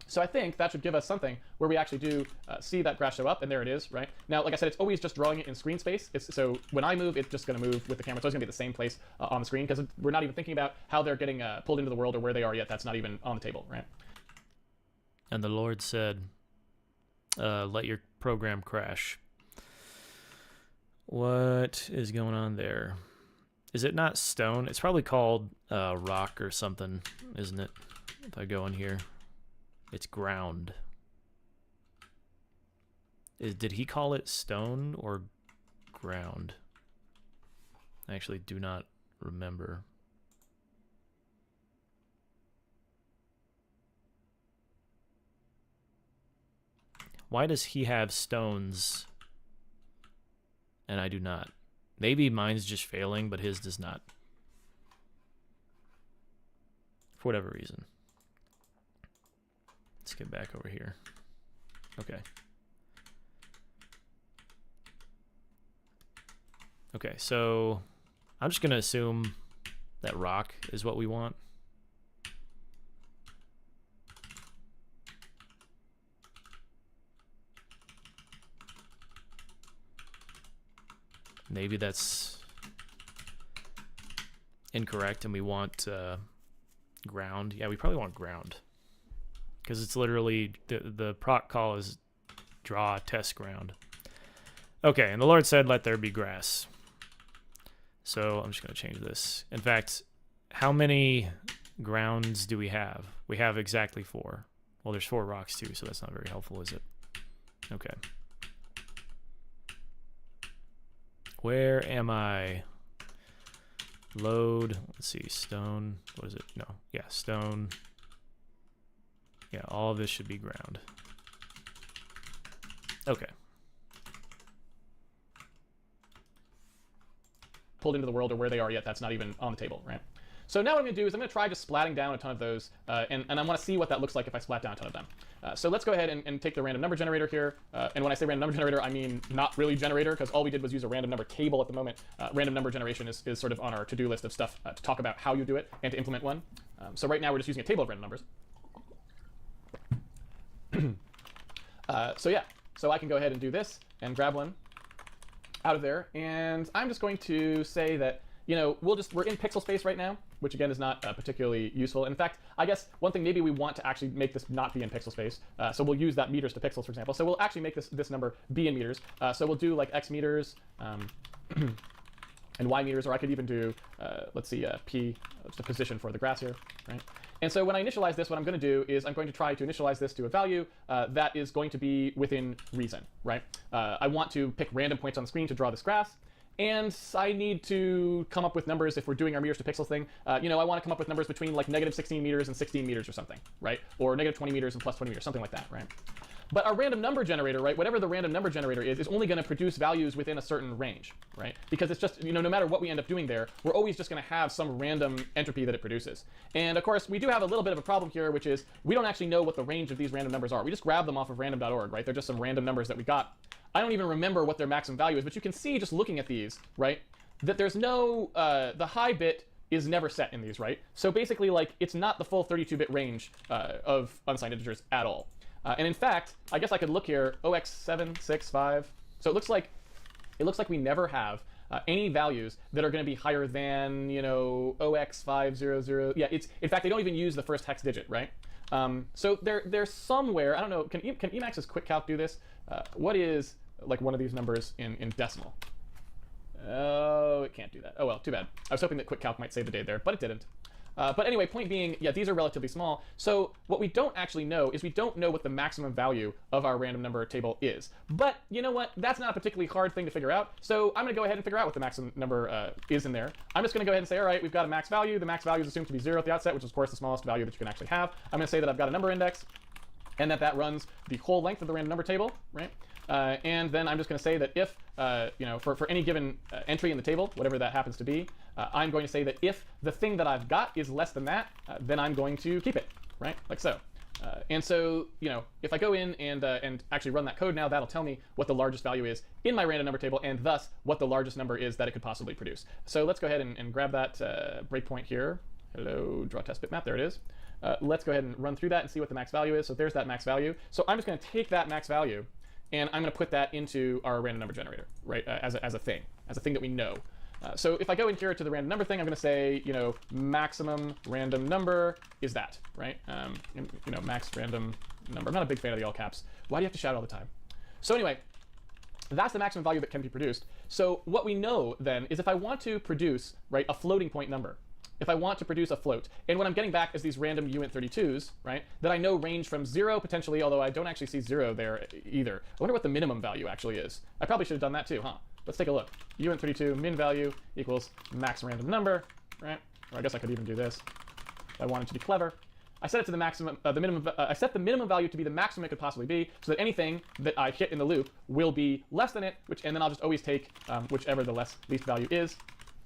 So I think that should give us something where we actually do see that grass show up, and there it is, right? Now, like I said, it's always just drawing it in screen space. So when I move, it's just going to move with the camera. So it's going to be the same place on the screen, because we're not even thinking about how they're getting pulled into the world or where they are yet. That's not even on the table, right? And the Lord said, let your program crash. What is going on there? Is it not stone? It's probably called rock or something, isn't it? If I go in here. It's ground. Did he call it stone or ground? I actually do not remember. Why does he have stones and I do not? Maybe mine's just failing, but his does not. For whatever reason. Let's get back over here. Okay. Okay, so I'm just going to assume that rock is what we want. Maybe that's incorrect and we want ground. Yeah, we probably want ground. Because it's literally, the proc call is draw test ground. Okay, and the Lord said, let there be grass. So I'm just going to change this. In fact, how many grounds do we have? We have exactly 4. Well, there's 4 rocks too, so that's not very helpful, is it? Okay. Where am I? Load. Let's see. Stone. What is it? No. Yeah, stone. Yeah, all of this should be ground. Okay. Pulled into the world or where they are yet, that's not even on the table, right? So now what I'm going to do is I'm going to try just splatting down a ton of those, and I want to see what that looks like if I splat down a ton of them. So let's go ahead and take the random number generator here. And when I say random number generator, I mean not really generator, because all we did was use a random number table at the moment. Random number generation is sort of on our to-do list of stuff to talk about how you do it and to implement one. So right now we're just using a table of random numbers. So yeah, so I can go ahead and do this and grab one out of there, and I'm just going to say that, you know, we're in pixel space right now, which again is not particularly useful. In fact, I guess one thing maybe we want to actually make this not be in pixel space, so we'll use that meters to pixels, for example. So we'll actually make this number be in meters. So we'll do like x meters and y meters, or I could even do, let's see, p, just a position for the grass here, right? And so when I initialize this, what I'm going to do is I'm going to try to initialize this to a value that is going to be within reason, right? I want to pick random points on the screen to draw this grass. And I need to come up with numbers if we're doing our meters to pixels thing. You know, I want to come up with numbers between like -16 meters and 16 meters or something, right? Or -20 meters and +20 meters, something like that, right? But our random number generator, right, whatever the random number generator is only going to produce values within a certain range, right? Because it's just, you know, no matter what we end up doing there, we're always just going to have some random entropy that it produces. And of course, we do have a little bit of a problem here, which is we don't actually know what the range of these random numbers are. We just grab them off of random.org, right? They're just some random numbers that we got. I don't even remember what their maximum value is, but you can see just looking at these, right, that there's no, the high bit is never set in these, right? So basically, like, it's not the full 32-bit range of unsigned integers at all. And in fact, I guess I could look here, 0x765. So it looks like we never have any values that are going to be higher than, you know, 0x500. Yeah, in fact, they don't even use the first hex digit, right? So they're somewhere, I don't know, can Emacs's quick calc do this? What is like one of these numbers in decimal? Oh, it can't do that. Oh well, too bad. I was hoping that quick calc might save the day there, but it didn't. But anyway, point being, yeah, these are relatively small. So what we don't actually know is we don't know what the maximum value of our random number table is. But you know what? That's not a particularly hard thing to figure out. So I'm going to go ahead and figure out what the maximum number is in there. I'm just going to go ahead and say, all right, we've got a max value. The max value is assumed to be 0 at the outset, which is, of course, the smallest value that you can actually have. I'm going to say that I've got a number index, and that runs the whole length of the random number table, right? And then I'm just going to say that if, you know, for any given entry in the table, whatever that happens to be, I'm going to say that if the thing that I've got is less than that, then I'm going to keep it, right? Like so. And so, you know, if I go in and actually run that code now, that'll tell me what the largest value is in my random number table, and thus what the largest number is that it could possibly produce. So let's go ahead and grab that breakpoint here. Hello, draw test bitmap, there it is. Let's go ahead and run through that and see what the max value is. So there's that max value. So I'm just going to take that max value, and I'm going to put that into our random number generator, right, as a thing that we know. So if I go in here to the random number thing, I'm going to say, you know, maximum random number is that, right? You know, max random number. I'm not a big fan of the all caps. Why do you have to shout all the time? So anyway, that's the maximum value that can be produced. So what we know then is if I want to produce, right, a floating point number, if I want to produce a float, and what I'm getting back is these random uint32s, right, that I know range from 0 potentially, although I don't actually see 0 there either. I wonder what the minimum value actually is. I probably should have done that too, huh? Let's take a look. uint32 min value equals max random number, right? Or I guess I could even do this if I wanted to be clever. I set it to the maximum, I set the minimum value to be the maximum it could possibly be, so that anything that I hit in the loop will be less than it, and then I'll just always take whichever the least value is.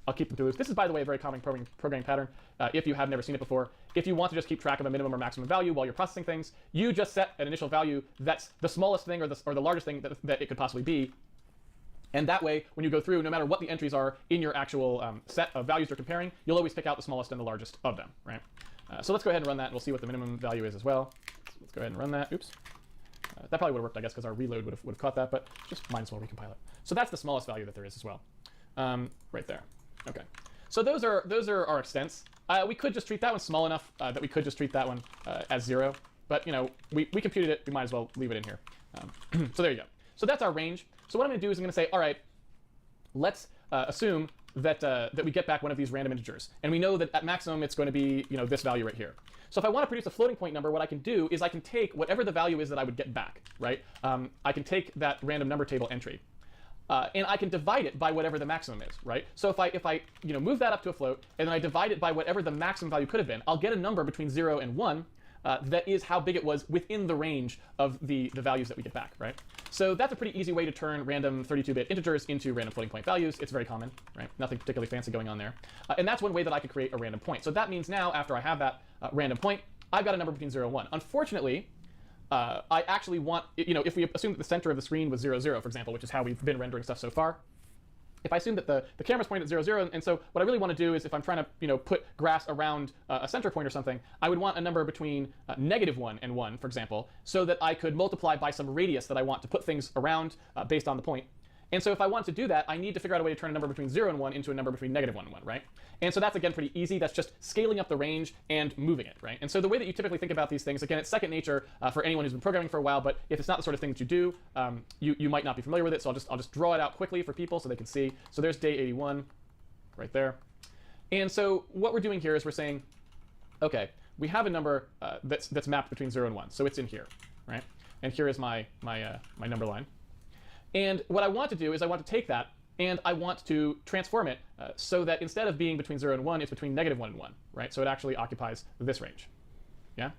I'll keep them through loops. This is, by the way, a very common programming pattern. If you have never seen it before, if you want to just keep track of a minimum or maximum value while you're processing things, you just set an initial value that's the smallest thing or the largest thing that it could possibly be. And that way, when you go through, no matter what the entries are in your actual set of values you're comparing, you'll always pick out the smallest and the largest of them, right? So let's go ahead and run that, and we'll see what the minimum value is as well. Let's go ahead and run that. Oops. That probably would have worked, I guess, because our reload would have caught that, but just might as well recompile it. So that's the smallest value that there is as well, right there. Okay. So those are our extents. We could just treat that one small enough that we could just treat that one as 0. But we computed it. We might as well leave it in here. So there you go. So that's our range. So what I'm going to do is I'm going to say, all right, let's assume that we get back one of these random integers, and we know that at maximum it's going to be this value right here. So if I want to produce a floating point number, what I can do is I can take whatever the value is that I would get back, right? I can take that random number table entry. And I can divide it by whatever the maximum is, right? So if I move that up to a float, and then I divide it by whatever the maximum value could have been, I'll get a number between 0 and 1 that is how big it was within the range of the values that we get back, right? So that's a pretty easy way to turn random 32-bit integers into random floating point values. It's very common, right? Nothing particularly fancy going on there. And that's one way that I could create a random point. So that means now, after I have that random point, I've got a number between 0 and 1. Unfortunately, I actually want, if we assume that the center of the screen was 0, 0, for example, which is how we've been rendering stuff so far, if I assume that the camera's pointed at 0, 0, and so what I really want to do is if I'm trying to put grass around a center point or something, I would want a number between -1 and 1, for example, so that I could multiply by some radius that I want to put things around based on the point. And so if I want to do that, I need to figure out a way to turn a number between 0 and 1 into a number between -1 and 1, right? And so that's, again, pretty easy. That's just scaling up the range and moving it, right? And so the way that you typically think about these things, again, it's second nature for anyone who's been programming for a while, but if it's not the sort of thing that you do, you might not be familiar with it. So I'll just draw it out quickly for people so they can see. So there's day 81 right there. And so what we're doing here is we're saying, okay, we have a number that's mapped between 0 and 1. So it's in here, right? And here is my number line. And what I want to do is I want to take that and I want to transform it so that instead of being between 0 and 1, it's between -1 and 1, right? So it actually occupies this range, yeah?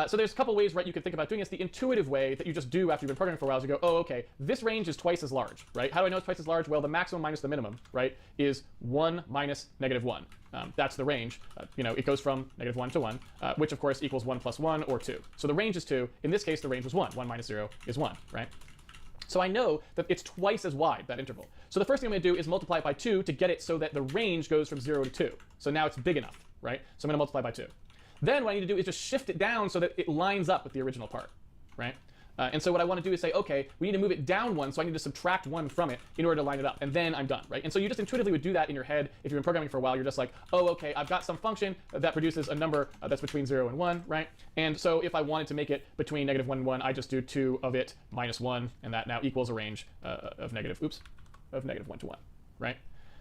So there's a couple ways, right, you could think about doing this. The intuitive way that you just do after you've been programming for a while is you go, oh, okay, this range is twice as large, right? How do I know it's twice as large? Well, the maximum minus the minimum, right, is 1 minus -1. That's the range. It goes from -1 to 1, which of course equals 1 plus 1 or 2. So the range is 2. In this case, the range was 1. 1 minus 0 is 1, right? So I know that it's twice as wide, that interval. So the first thing I'm going to do is multiply it by 2 to get it so that the range goes from 0 to 2. So now it's big enough, right? So I'm going to multiply by 2. Then what I need to do is just shift it down so that it lines up with the original part, right? And so what I want to do is say, okay, we need to move it down 1, so I need to subtract 1 from it in order to line it up, and then I'm done, right? And so you just intuitively would do that in your head. If you've been programming for a while, you're just like, oh, okay, I've got some function that produces a number that's between 0 and 1, right? And so if I wanted to make it between -1 and 1, I just do 2 of it minus 1, and that now equals a range of -1 to 1, right?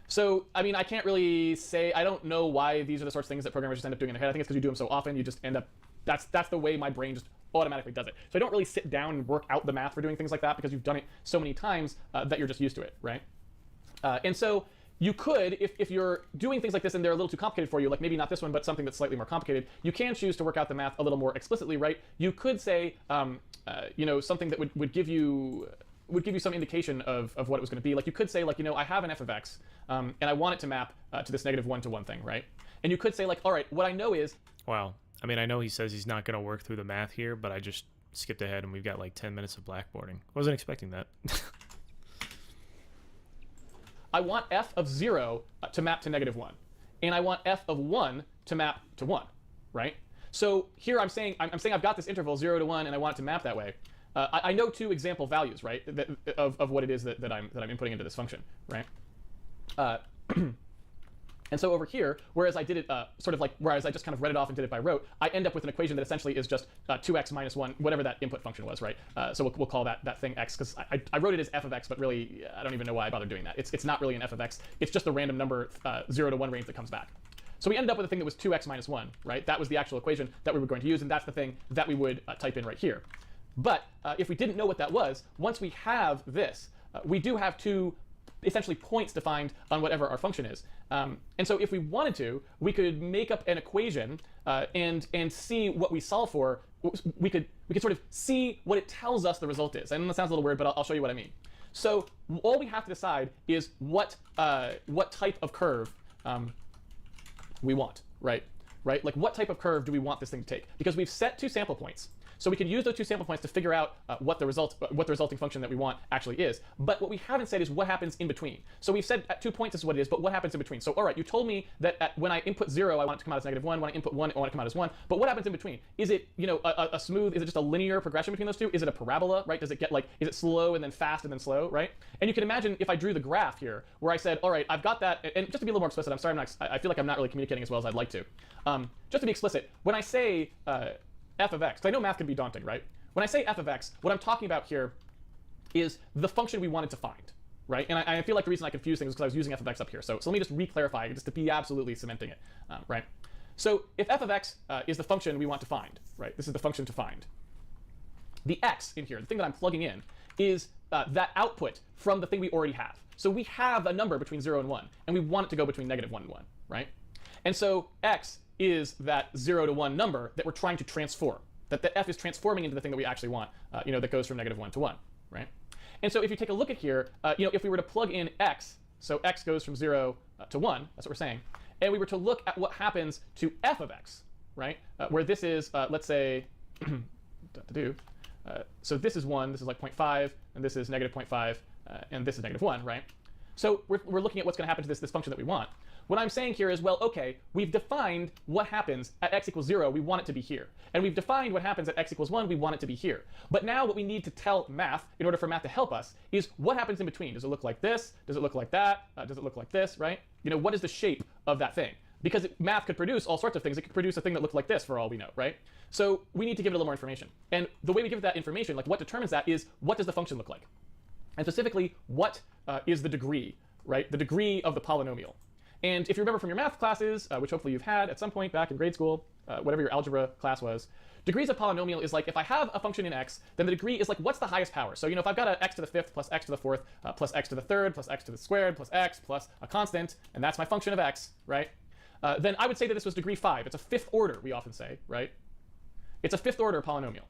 So, I mean, I can't really say, I don't know why these are the sorts of things that programmers just end up doing in their head. I think it's because you do them so often, you just end up, that's the way my brain just automatically does it. So I don't really sit down and work out the math for doing things like that because you've done it so many times that you're just used to it, right? And so you could, if you're doing things like this and they're a little too complicated for you, like maybe not this one, but something that's slightly more complicated, you can choose to work out the math a little more explicitly, right? You could say, something that would give you some indication of what it was going to be. Like you could say, like, I have an f of x, and I want it to map to this -1 to 1 thing, right? And you could say, like, all right, what I know is... Wow. I mean, I know he says he's not going to work through the math here, but I just skipped ahead and we've got like 10 minutes of blackboarding. I wasn't expecting that. I want f of 0 to map to -1, and I want f of 1 to map to 1, right? So here I'm saying I've got this interval 0 to 1, and I want it to map that way. I know 2 example values, right, of what it is that I'm inputting into this function, right? And so over here, whereas I did it whereas I just kind of read it off and did it by rote, I end up with an equation that essentially is just 2x minus 1, whatever that input function was, right? So we'll call that thing x, because I wrote it as f of x, but really, I don't even know why I bothered doing that. It's not really an f of x. It's just the random number 0 to 1 range that comes back. So we ended up with a thing that was 2x minus 1, right? That was the actual equation that we were going to use, and that's the thing that we would type in right here. But if we didn't know what that was, once we have this, we do have 2 essentially points defined on whatever our function is. And so if we wanted to, we could make up an equation and see what we solve for. We could sort of see what it tells us the result is. And that sounds a little weird, but I'll show you what I mean. So all we have to decide is what type of curve we want, right? Like what type of curve do we want this thing to take? Because we've set 2 sample points. So we could use those 2 sample points to figure out what the resulting function that we want actually is. But what we haven't said is what happens in between. So we've said at 2 points this is what it is, but what happens in between? So all right, you told me that when I input 0, I want it to come out as -1. When I input 1, I want it to come out as 1. But what happens in between? Is it a smooth? Is it just a linear progression between those two? Is it a parabola? Right? Does it get is it slow and then fast and then slow? Right? And you can imagine if I drew the graph here, where I said, all right, I've got that. And just to be a little more explicit, I'm sorry, I feel like I'm not really communicating as well as I'd like to. Just to be explicit, when I say f of x, because I know math can be daunting, right? When I say f of x, what I'm talking about here is the function we wanted to find, right? And I feel like the reason I confuse things is because I was using f of x up here. So let me just re-clarify, just to be absolutely cementing it, right? So if f of x is the function we want to find, right? This is the function to find. The x in here, the thing that I'm plugging in, is that output from the thing we already have. So we have a number between 0 and 1, and we want it to go between -1 and 1, right? And so x is that 0 to 1 number that we're trying to transform. That the f is transforming into the thing that we actually want, that goes from -1 to 1, right? And so if you take a look at here, if we were to plug in x, so x goes from 0 to 1, that's what we're saying, and we were to look at what happens to f of x, right? Where this is, let's say, so this is 1, this is like 0.5, and this is -0.5, and this is -1, right? So we're looking at what's going to happen to this function that we want. What I'm saying here is, well, okay, we've defined what happens at x equals 0, we want it to be here. And we've defined what happens at x equals 1, we want it to be here. But now what we need to tell math, in order for math to help us, is what happens in between. Does it look like this? Does it look like that? Does it look like this, right? What is the shape of that thing? Because math could produce all sorts of things. It could produce a thing that looked like this for all we know, right? So we need to give it a little more information. And the way we give it that information, like what determines that, is what does the function look like? And specifically, what is the degree, right? The degree of the polynomial. And if you remember from your math classes, which hopefully you've had at some point back in grade school, whatever your algebra class was, degrees of polynomial is like if I have a function in x, then the degree is like what's the highest power. So if I've got a x to the 5th plus x to the 4th plus x to the 3rd plus x to the squared plus x plus a constant, and that's my function of x, right? Then I would say that this was degree 5. It's a 5th order, we often say, right? It's a 5th order polynomial.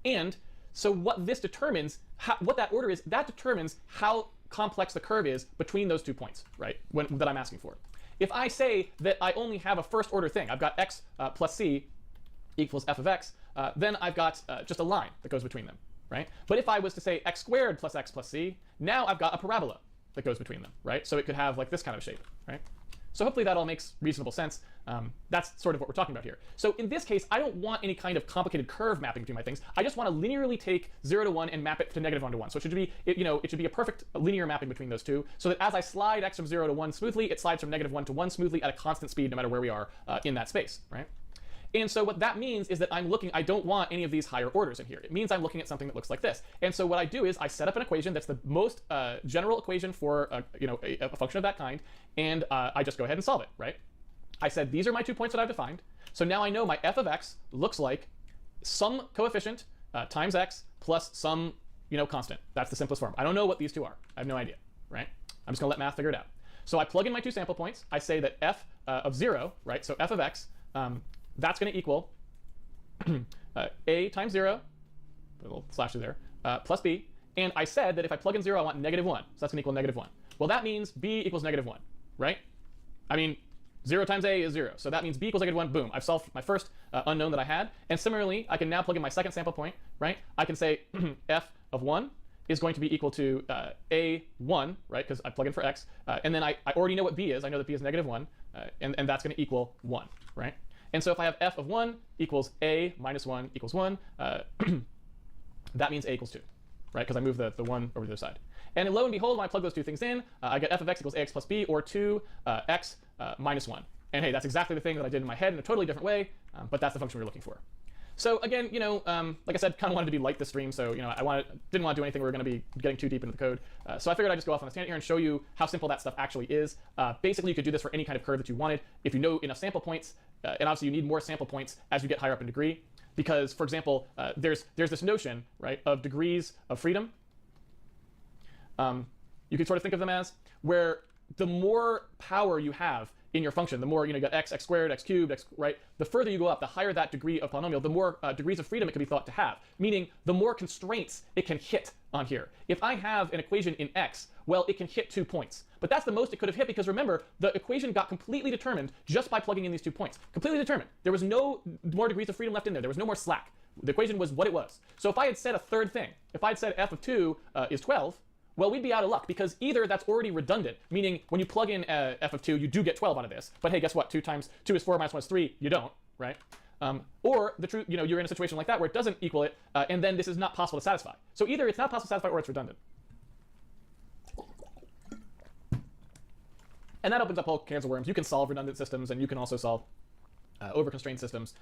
And so what this determines, what that order is, that determines how complex the curve is between those 2 points, right, that I'm asking for. If I say that I only have a first order thing, I've got x plus c equals f of x, then I've got just a line that goes between them, right? But if I was to say x squared plus x plus c, now I've got a parabola that goes between them, right? So it could have like this kind of shape, right? So hopefully that all makes reasonable sense. That's sort of what we're talking about here. So in this case, I don't want any kind of complicated curve mapping between my things. I just want to linearly take 0 to 1 and map it to -1 to 1. So it should be, it should be a perfect linear mapping between those two, so that as I slide x from 0 to 1 smoothly, it slides from -1 to 1 smoothly at a constant speed, no matter where we are in that space, right? And so what that means is that I don't want any of these higher orders in here. It means I'm looking at something that looks like this. And so what I do is I set up an equation that's the most general equation for a function of that kind, and I just go ahead and solve it, right? I said these are my 2 points that I've defined. So now I know my f of x looks like some coefficient times x plus some constant. That's the simplest form. I don't know what these two are. I have no idea, right? I'm just going to let math figure it out. So I plug in my 2 sample points. I say that f of 0, right? So f of x, that's going to equal a times 0, put a little slash through there, plus b. And I said that if I plug in 0, I want -1. So that's going to equal -1. Well, that means b equals -1, right? I mean, 0 times a is 0. So that means b equals -1. Boom. I've solved my first unknown that I had. And similarly, I can now plug in my second sample point, right? I can say f of 1 is going to be equal to a1, right? Because I plug in for x. And then I already know what b is. I know that b is -1. And that's going to equal 1, right? And so if I have f of 1 equals a minus 1 equals 1, that means a equals 2, right? Because I move the 1 over to the other side. And lo and behold, when I plug those two things in, I get f of x equals ax plus b, or 2x minus 1. And hey, that's exactly the thing that I did in my head in a totally different way, but that's the function we're looking for. So again, like I said, kind of wanted to be light this stream, so didn't want to do anything where we're going to be getting too deep into the code. So I figured I'd just go off on a tangent here and show you how simple that stuff actually is. Basically, you could do this for any kind of curve that you wanted if you know enough sample points, and obviously you need more sample points as you get higher up in degree, because, for example, there's this notion, right, of degrees of freedom. you could sort of think of them as, where the more power you have in your function, the more, you got x squared, x cubed, x, right? The further you go up, the higher that degree of polynomial, the more degrees of freedom it can be thought to have, meaning the more constraints it can hit on here. If I have an equation in x, well, it can hit 2 points. But that's the most it could have hit, because remember, the equation got completely determined just by plugging in these 2 points. Completely determined. There was no more degrees of freedom left in there. There was no more slack. The equation was what it was. So if I had said a third thing, if I had said f of 2 is 12, well, we'd be out of luck, because either that's already redundant, meaning when you plug in f of 2, you do get 12 out of this. But hey, guess what? 2 times 2 is 4 minus 1 is 3. You don't, right? Or the truth, you're in a situation like that where it doesn't equal it, and then this is not possible to satisfy. So either it's not possible to satisfy or it's redundant. And that opens up all cans of worms. You can solve redundant systems, and you can also solve over-constrained systems.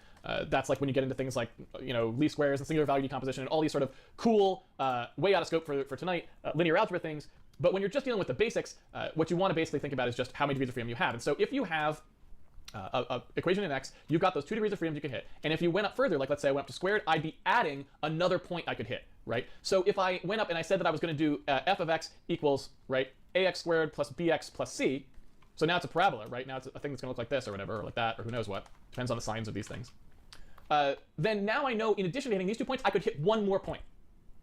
That's like when you get into things like least squares and singular value decomposition and all these sort of cool, way out of scope for tonight, linear algebra things. But when you're just dealing with the basics, what you want to basically think about is just how many degrees of freedom you have. And so if you have a equation in x, you've got those 2 degrees of freedom you can hit. And if you went up further, like let's say I went up to squared, I'd be adding another point I could hit, right? So if I went up and I said that I was going to do f of x equals, right, ax squared plus bx plus c. So now it's a parabola, right? Now it's a thing that's going to look like this or whatever, or like that, or who knows what. Depends on the signs of these things. Then now I know, in addition to hitting these 2 points, I could hit one more point,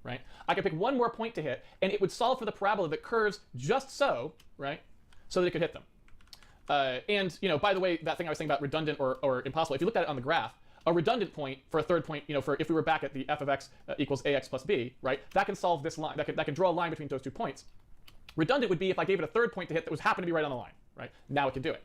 right? I could pick one more point to hit, and it would solve for the parabola that curves just so, right, so that it could hit them. And by the way, that thing I was saying about redundant or impossible, if you looked at it on the graph, a redundant point for a third point, for if we were back at the f of x equals ax plus b, right, that can solve this line, that can draw a line between those 2 points. Redundant would be if I gave it a third point to hit that was happened to be right on the line, right? Now it can do it.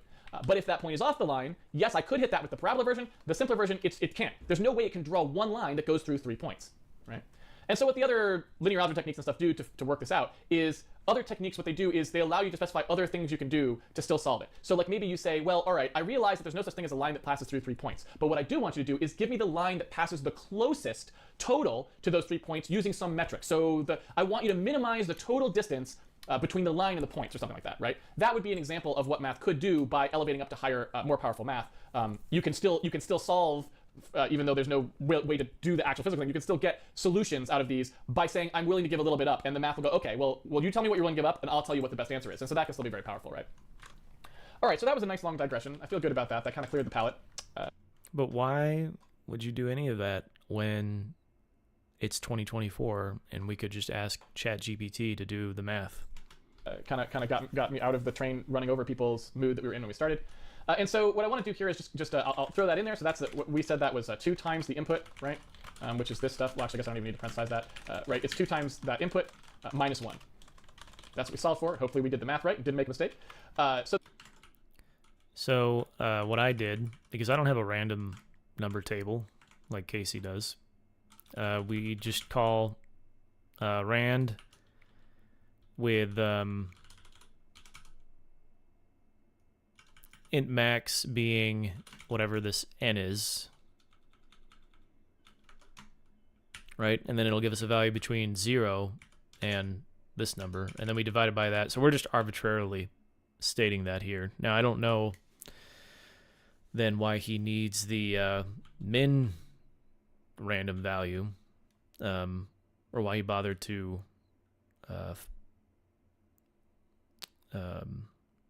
But if that point is off the line, yes, I could hit that with the parabola version. The simpler version, it can't. There's no way it can draw one line that goes through 3 points, right? And so what the other linear algebra techniques and stuff do to work this out is other techniques, what they do is they allow you to specify other things you can do to still solve it. So like maybe you say, well, all right, I realize that there's no such thing as a line that passes through 3 points. But what I do want you to do is give me the line that passes the closest total to those 3 points using some metric. So I want you to minimize the total distance between the line and the points or something like that, right? That would be an example of what math could do by elevating up to higher, more powerful math. You can still solve, even though there's no way to do the actual physical thing, you can still get solutions out of these by saying, I'm willing to give a little bit up. And the math will go, okay, well, you tell me what you're willing to give up, and I'll tell you what the best answer is. And so that can still be very powerful, right? All right, so that was a nice long digression. I feel good about that. That kind of cleared the palate. But why would you do any of that when it's 2024 and we could just ask ChatGPT to do the math? Kind of got me out of the train running over people's mood that we were in when we started. And so what I want to do here is just I'll throw that in there. So that's we said that was 2 times the input, right? Which is this stuff. Well, actually, I guess I don't even need to parenthesize that. Right, it's 2 times that input minus 1. That's what we solved for. Hopefully we did the math right. Didn't make a mistake. So what I did, because I don't have a random number table like Casey does, we just call rand with int max being whatever this n is, right? And then it'll give us a value between 0 and this number, and then we divide it by that. So we're just arbitrarily stating that here. Now I don't know then why he needs the min random value, or why he bothered to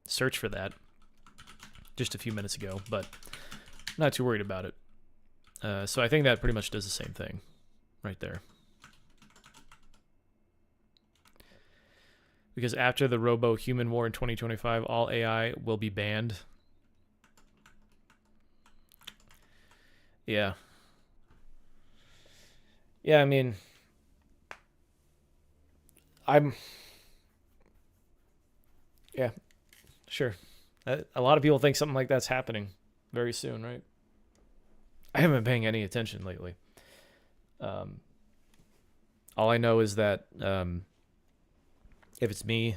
search for that just a few minutes ago, but not too worried about it. So I think that pretty much does the same thing right there. Because after the robo-human war in 2025, all AI will be banned. Yeah. Yeah, I mean, yeah, sure. A lot of people think something like that's happening very soon, right? I haven't been paying any attention lately. All I know is that if it's me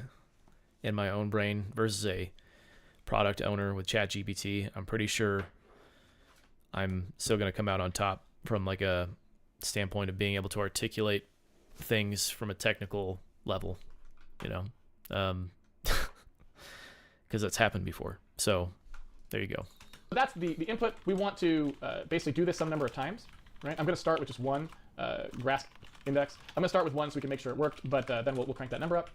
in my own brain versus a product owner with ChatGPT, I'm pretty sure I'm still going to come out on top from like a standpoint of being able to articulate things from a technical level, you know, because that's happened before. So there you go. That's the input. We want to basically do this some number of times, right? I'm going to start with just 1 grasp index. I'm going to start with 1 so we can make sure it worked, but then we'll crank that number up.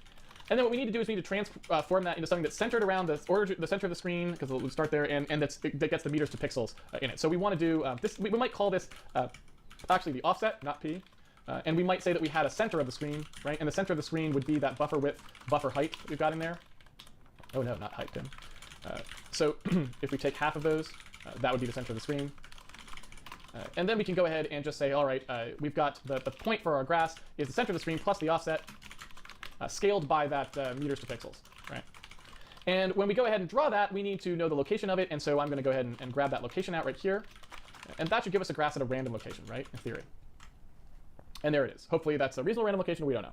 And then what we need to do is we need to transform that into something that's centered around the center of the screen, because we'll start there, and that gets the meters to pixels in it. So we want to do this. We might call this actually the offset, not p. And we might say that we had a center of the screen, right? And the center of the screen would be that buffer width, buffer height that we've got in there. Oh no, not height, Tim. So if we take half of those, that would be the center of the screen. And then we can go ahead and just say, all right, we've got the point for our grass is the center of the screen plus the offset, scaled by that meters to pixels, right? And when we go ahead and draw that, we need to know the location of it. And so I'm going to go ahead and grab that location out right here. And that should give us a grass at a random location, right, in theory. And there it is. Hopefully that's a reasonable random location. We don't know.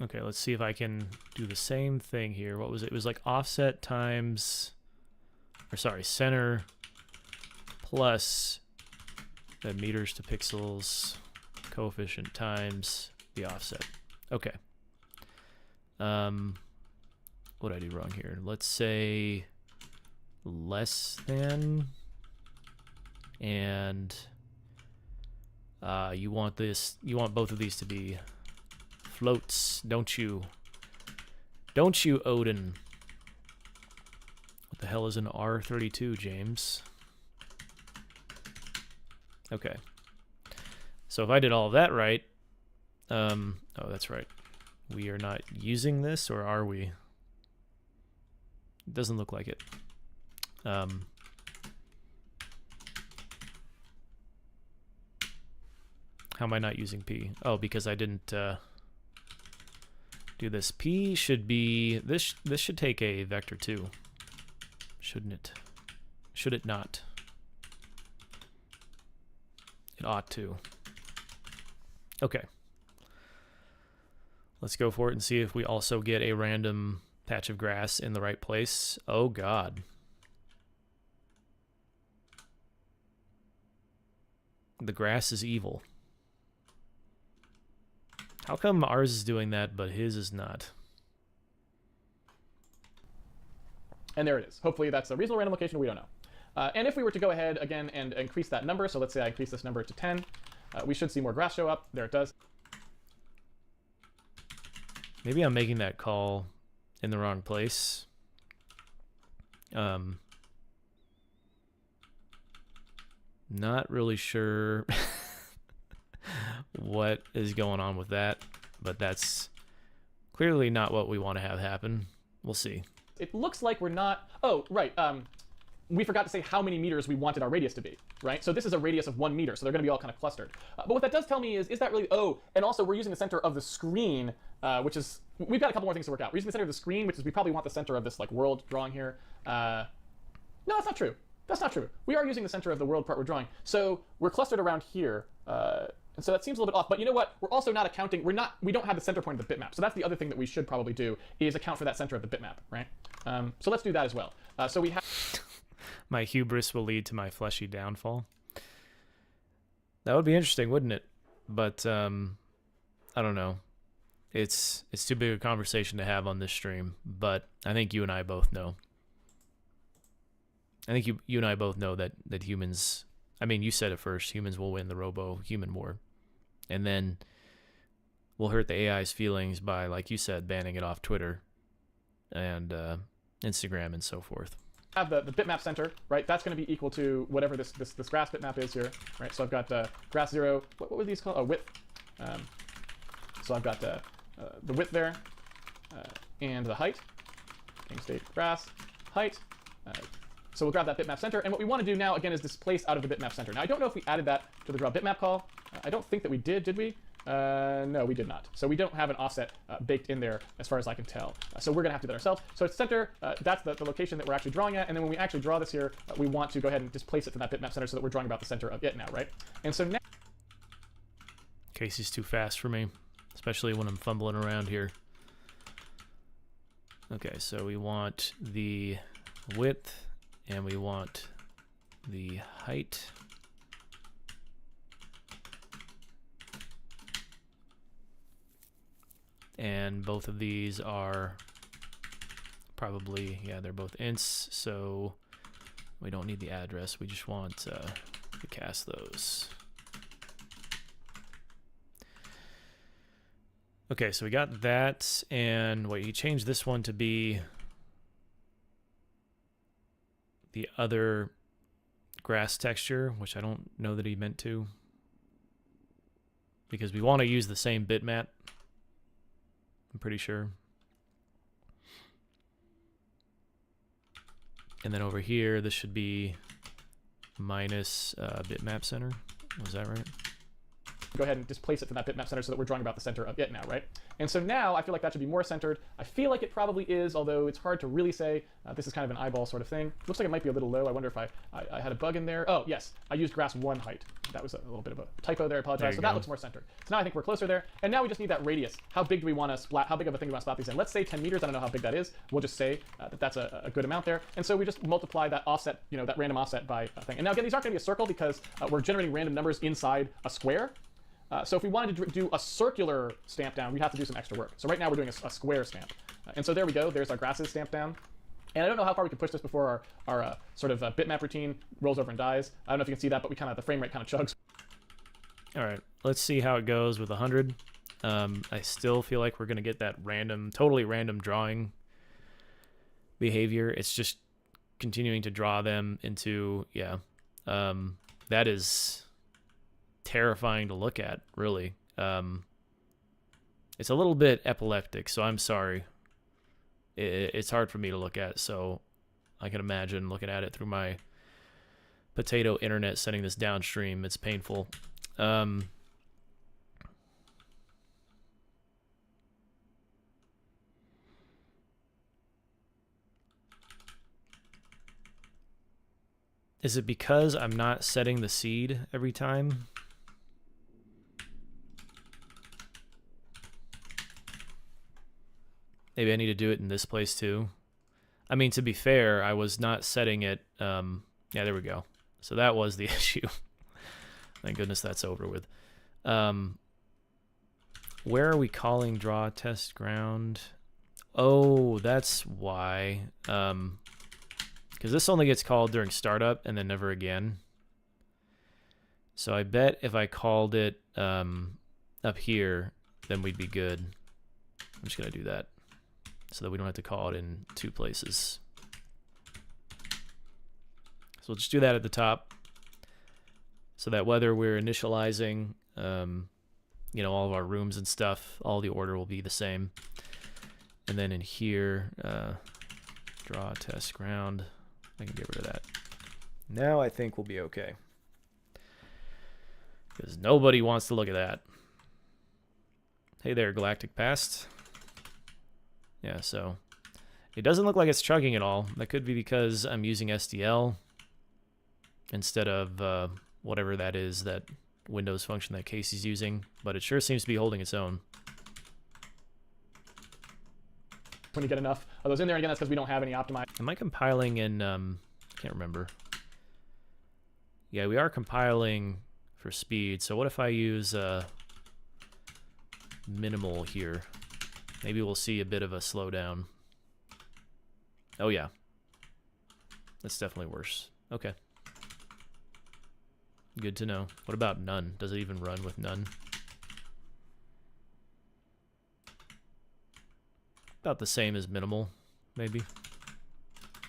Okay, let's see if I can do the same thing here. What was it? It was like offset times, or sorry, center plus the meters to pixels coefficient times the offset. Okay. What did I do wrong here? Let's say less than, and you want both of these to be floats, don't you? Don't you, Odin? What the hell is an R32, James? Okay. So if I did all of that right, oh, that's right. We are not using this, or are we? It doesn't look like it. How am I not using P? Oh, because I didn't do this. P should be, this should take a vector too, shouldn't it? Should it not? It ought to. Okay. Let's go for it and see if we also get a random patch of grass in the right place. Oh God. The grass is evil. How come ours is doing that, but his is not? And there it is. Hopefully that's a reasonable random location. We don't know. And if we were to go ahead again and increase that number, so let's say I increase this number to 10, we should see more grass show up. There it does. Maybe I'm making that call in the wrong place. Not really sure what is going on with that, but that's clearly not what we want to have happen. We'll see. It looks like we're not... Oh, right. We forgot to say how many meters we wanted our radius to be, right? So this is a radius of 1 meter, so they're going to be all kind of clustered. But what that does tell me is that really... Oh, and also we're using the center of the screen, which is... We've got a couple more things to work out. We're using the center of the screen, which is we probably want the center of this like world drawing here. No, that's not true. That's not true. We are using the center of the world part we're drawing. So we're clustered around here. And so that seems a little bit off. But you know what? We're also not accounting... We don't have the center point of the bitmap. So that's the other thing that we should probably do, is account for that center of the bitmap, right? So let's do that as well. So we have... My hubris will lead to my fleshy downfall. That would be interesting, wouldn't it? But I don't know. It's too big a conversation to have on this stream, but I think you and I both know. I think you and I both know that humans, I mean, you said it first, humans will win the robo-human war. And then we'll hurt the AI's feelings by, like you said, banning it off Twitter and Instagram and so forth. Have the bitmap center, right? That's going to be equal to whatever this grass bitmap is here, right? So I've got grass 0. What were these called? Oh, width. So I've got the width there and the height. Game state grass height. So we'll grab that bitmap center, and what we want to do now again is displace out of the bitmap center. Now I don't know if we added that to the draw bitmap call. I don't think that we did we? No, we did not. So we don't have an offset baked in there as far as I can tell. So we're going to have to do that ourselves. So it's center, that's the location that we're actually drawing at. And then when we actually draw this here, we want to go ahead and displace it from that bitmap center so that we're drawing about the center of it now, right? And so now... Casey's too fast for me, especially when I'm fumbling around here. Okay, so we want the width and we want the height. And both of these are probably, yeah, they're both ints, so we don't need the address. We just want to cast those. Okay, so we got that, and wait, he changed this one to be the other grass texture, which I don't know that he meant to, because we want to use the same bitmap, I'm pretty sure. And then over here, this should be minus bitmap center. Was that right? Go ahead and displace it from that bitmap center so that we're drawing about the center of it now, right? And so now I feel like that should be more centered. I feel like it probably is, although it's hard to really say. This is kind of an eyeball sort of thing. Looks like it might be a little low. I wonder if I had a bug in there. Oh, yes, I used grass 1 height. That was a little bit of a typo there, I apologize. So that looks more centered. So now I think we're closer there. And now we just need that radius. How big do we want to splat? How big of a thing do we want to splat these in? Let's say 10 meters. I don't know how big that is. We'll just say that that's a good amount there. And so we just multiply that offset, that random offset by a thing. And now again, these aren't going to be a circle because we're generating random numbers inside a square. So if we wanted to do a circular stamp down, we'd have to do some extra work. So right now we're doing a square stamp. And so there we go. There's our grasses stamped down. And I don't know how far we can push this before our sort of bitmap routine rolls over and dies. I don't know if you can see that, but the frame rate kind of chugs. All right, let's see how it goes with 100. I still feel like we're going to get that totally random drawing behavior. It's just continuing to draw them into, that is terrifying to look at, really. It's a little bit epileptic, so I'm sorry. It's hard for me to look at, so I can imagine looking at it through my potato internet, sending this downstream. It's painful. Is it because I'm not setting the seed every time? Maybe I need to do it in this place too. I mean, to be fair, I was not setting it. Yeah, there we go. So that was the issue. Thank goodness that's over with. Where are we calling draw test ground? Oh, that's why. Because this only gets called during startup and then never again. So I bet if I called it up here, then we'd be good. I'm just going to do that so that we don't have to call it in 2 places. So we'll just do that at the top so that whether we're initializing, all of our rooms and stuff, all the order will be the same. And then in here, draw test ground. I can get rid of that. Now I think we'll be okay. Because nobody wants to look at that. Hey there, Galactic Past. Yeah, so it doesn't look like it's chugging at all. That could be because I'm using SDL instead of whatever that is, that Windows function that Casey's using. But it sure seems to be holding its own. When you get enough of those in there, again, that's because we don't have any optimized. Am I compiling in, can't remember. Yeah, we are compiling for speed. So what if I use minimal here? Maybe we'll see a bit of a slowdown. Oh yeah. That's definitely worse. Okay. Good to know. What about none? Does it even run with none? About the same as minimal, maybe.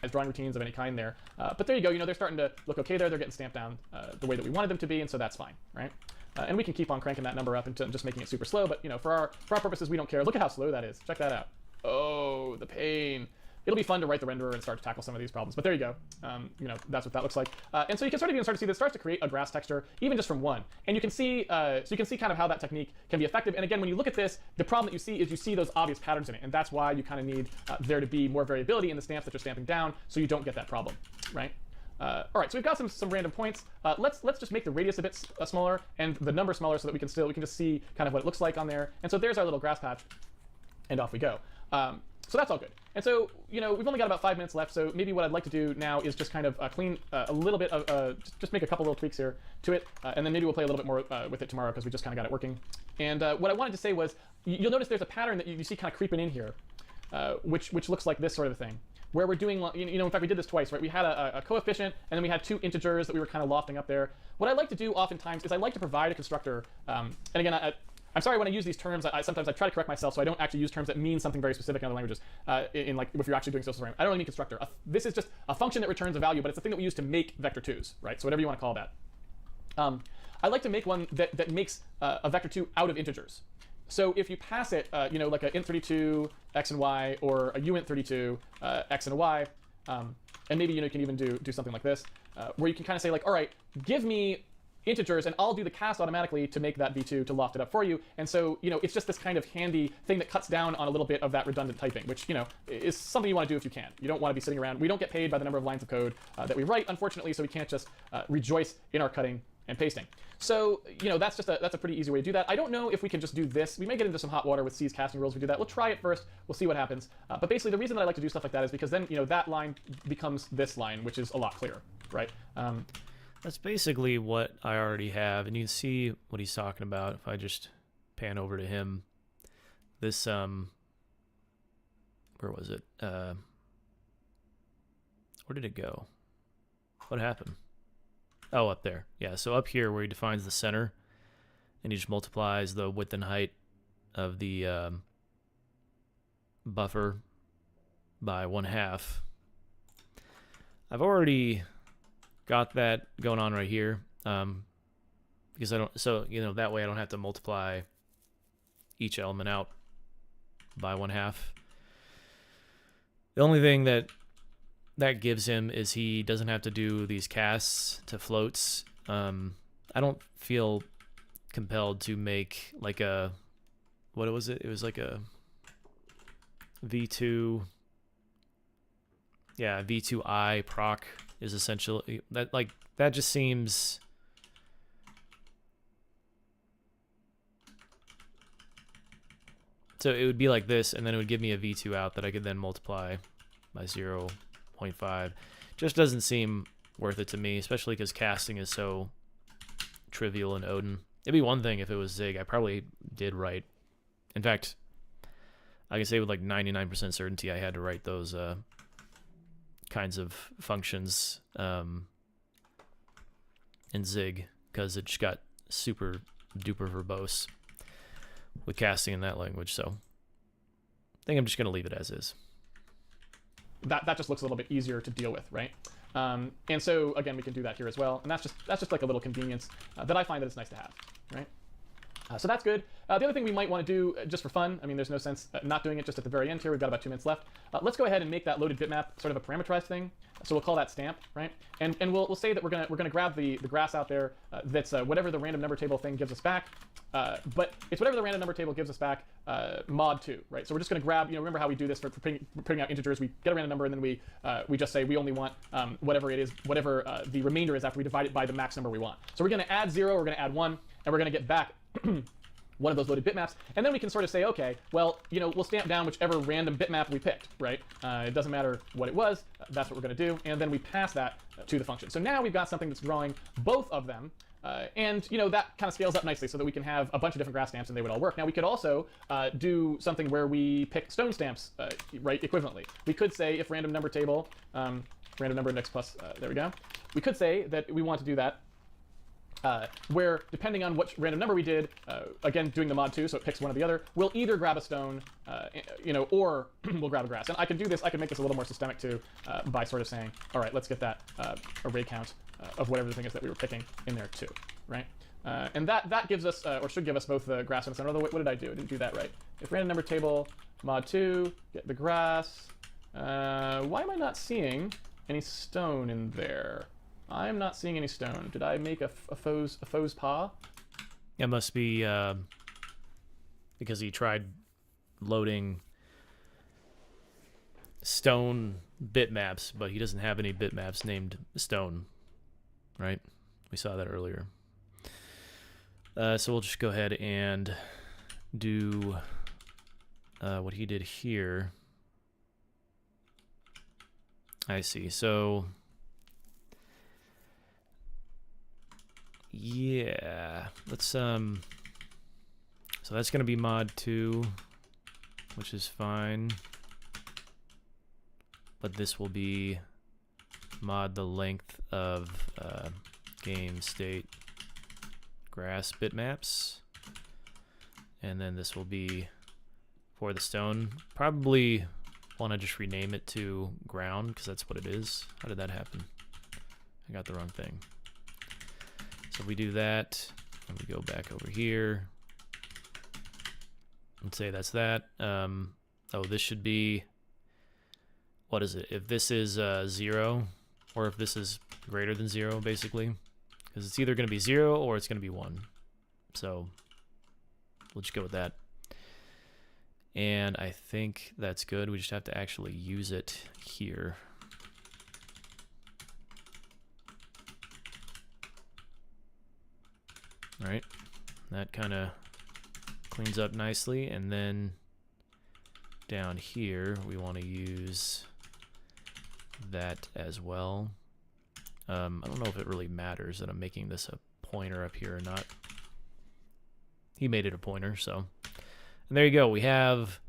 As drawing routines of any kind there. But there you go, they're starting to look okay there. They're getting stamped down the way that we wanted them to be, and so that's fine, right? And we can keep on cranking that number up into just making it super slow, but for our purposes, we don't care. Look at how slow that is. Check that out. Oh, the pain. It'll be fun to write the renderer and start to tackle some of these problems. But there you go. That's what that looks like. And so you can start to see this starts to create a grass texture, even just from one. And you can see, so you can see kind of how that technique can be effective. And again, when you look at this, the problem that you see is you see those obvious patterns in it. And that's why you kind of need there to be more variability in the stamps that you're stamping down, so you don't get that problem, right? All right, so we've got some random points. Let's just make the radius a bit smaller and the number smaller so that we can just see kind of what it looks like on there. And so there's our little grass patch, and off we go. So that's all good. And so, we've only got about 5 minutes left, so maybe what I'd like to do now is just kind of clean a little bit of, just make a couple little tweaks here to it, and then maybe we'll play a little bit more with it tomorrow because we just kind of got it working. And what I wanted to say was, you'll notice there's a pattern that you see kind of creeping in here, which looks like this sort of thing, where we're doing, in fact, we did this twice, right? We had a coefficient, and then we had 2 integers that we were kind of lofting up there. What I like to do oftentimes is I like to provide a constructor, and again, I'm sorry when I use these terms. Sometimes I try to correct myself, so I don't actually use terms that mean something very specific in other languages. In like if you're actually doing social programming, I don't really mean constructor. This is just a function that returns a value, but it's a thing that we use to make vector 2s, right? So whatever you want to call that. I like to make one that makes a vector 2 out of integers. So if you pass it, like a int32 x and y, or a uint32 x and a y, and maybe you can even do something like this, where you can kind of say like, all right, give me integers and I'll do the cast automatically to make that v2 to loft it up for you. And so it's just this kind of handy thing that cuts down on a little bit of that redundant typing, which is something you want to do if you can. You don't want to be sitting around. We don't get paid by the number of lines of code that we write, unfortunately, so we can't just rejoice in our cutting and pasting. So that's a pretty easy way to do that. I don't know if we can just do this. We may get into some hot water with C's casting rules if we do that. We'll try it first. We'll see what happens. But basically, the reason that I like to do stuff like that is because then that line becomes this line, which is a lot clearer, right? That's basically what I already have, and you can see what he's talking about if I just pan over to him. This where was it? Where did it go? What happened? Oh, up there. Yeah, so up here where he defines the center, and he just multiplies the width and height of the buffer by 1/2. I've already got that going on right here, because I don't. So that way I don't have to multiply each element out by 1/2. The only thing that gives him is he doesn't have to do these casts to floats. I don't feel compelled to make like a, what was it? It was like a v2. Yeah, v2i proc is essentially that just seems so it would be like this, and then it would give me a v2 out that I could then multiply by 0.5. Just doesn't seem worth it to me, especially because casting is so trivial in Odin. It'd be one thing if it was Zig. I probably did write. In fact, I can say with like 99% certainty I had to write those kinds of functions in Zig, because it just got super duper verbose with casting in that language. So I think I'm just going to leave it as is. That just looks a little bit easier to deal with, right? And so again, we can do that here as well, and that's just like a little convenience that I find that it's nice to have, right? So that's good. The other thing we might want to do, just for fun, I mean, there's no sense not doing it just at the very end here. We've got about 2 minutes left. Let's go ahead and make that loaded bitmap sort of a parameterized thing. So we'll call that stamp, right? And we'll say that we're gonna grab the grass out there that's whatever the random number table thing gives us back. But it's whatever the random number table gives us back mod 2, right? So we're just gonna grab, remember how we do this for putting out integers? We get a random number and then we just say we only want whatever it is, whatever the remainder is after we divide it by the max number we want. So we're gonna add 0, we're gonna add 1, and we're gonna get back one of those loaded bitmaps, and then we can sort of say, okay, well, we'll stamp down whichever random bitmap we picked, right? It doesn't matter what it was, that's what we're gonna do, and then we pass that to the function. So now we've got something that's drawing both of them, and that kind of scales up nicely so that we can have a bunch of different grass stamps and they would all work. Now we could also do something where we pick stone stamps, right, equivalently. We could say if random number table, random number index plus, there we go. We could say that we want to do that where depending on which random number we did, again doing the mod 2, so it picks one or the other, we'll either grab a stone, or we'll grab a grass. And I can do this, I can make this a little more systemic too, by sort of saying, all right, let's get that array count of whatever the thing is that we were picking in there too, right? And that gives us, or should give us both the grass and the stone. What did I do? I didn't do that right. If random number table mod 2, get the grass. Why am I not seeing any stone in there? I'm not seeing any stone. Did I make a faux pas? It must be because he tried loading stone bitmaps, but he doesn't have any bitmaps named stone, right? We saw that earlier. So we'll just go ahead and do what he did here. I see. So yeah, let's so that's gonna be mod 2, which is fine, but this will be mod the length of game state grass bitmaps, and then this will be for the stone. Probably want to just rename it to ground because that's what it is. How did that happen? I got the wrong thing. So we do that, and we go back over here and say that's that. Oh, this should be, what is it? If this is 0, or if this is greater than 0, basically. Because it's either going to be 0 or it's going to be 1. So we'll just go with that. And I think that's good. We just have to actually use it here. All right, that kind of cleans up nicely. And then down here, we want to use that as well. I don't know if it really matters that I'm making this a pointer up here or not. He made it a pointer, so. And there you go. We have,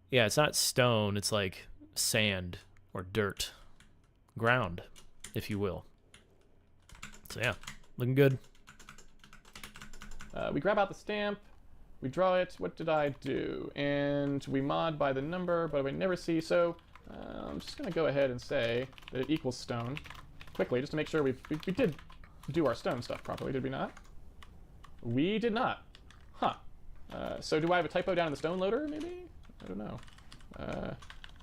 yeah, it's not stone. It's like sand or dirt. Ground, if you will. So yeah, looking good. We grab out the stamp. We draw it. What did I do? And we mod by the number, but I never see. So I'm just going to go ahead and say that it equals stone quickly, just to make sure we did do our stone stuff properly, did we not? We did not. Huh. So do I have a typo down in the stone loader, maybe? I don't know.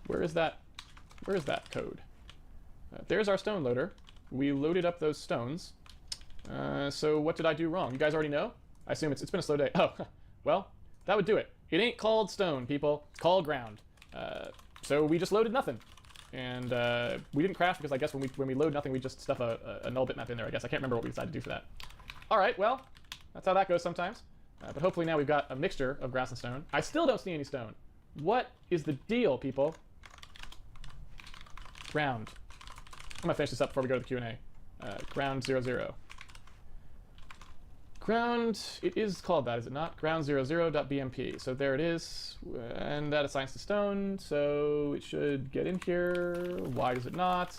Where is that? Where is that code? There's our stone loader. We loaded up those stones. So what did I do wrong? You guys already know? I assume it's been a slow day. Oh, well, that would do it. It ain't called stone, people. It's called ground. So we just loaded nothing. And we didn't crash because I guess when we load nothing, we just stuff a null bitmap in there, I guess. I can't remember what we decided to do for that. All right, well, that's how that goes sometimes. But hopefully now we've got a mixture of grass and stone. I still don't see any stone. What is the deal, people? Ground. I'm going to finish this up before we go to the Q&A. Ground 00. Ground, it is called that, is it not? Ground00.bmp. So there it is, and that assigns to stone, so it should get in here. Why does it not?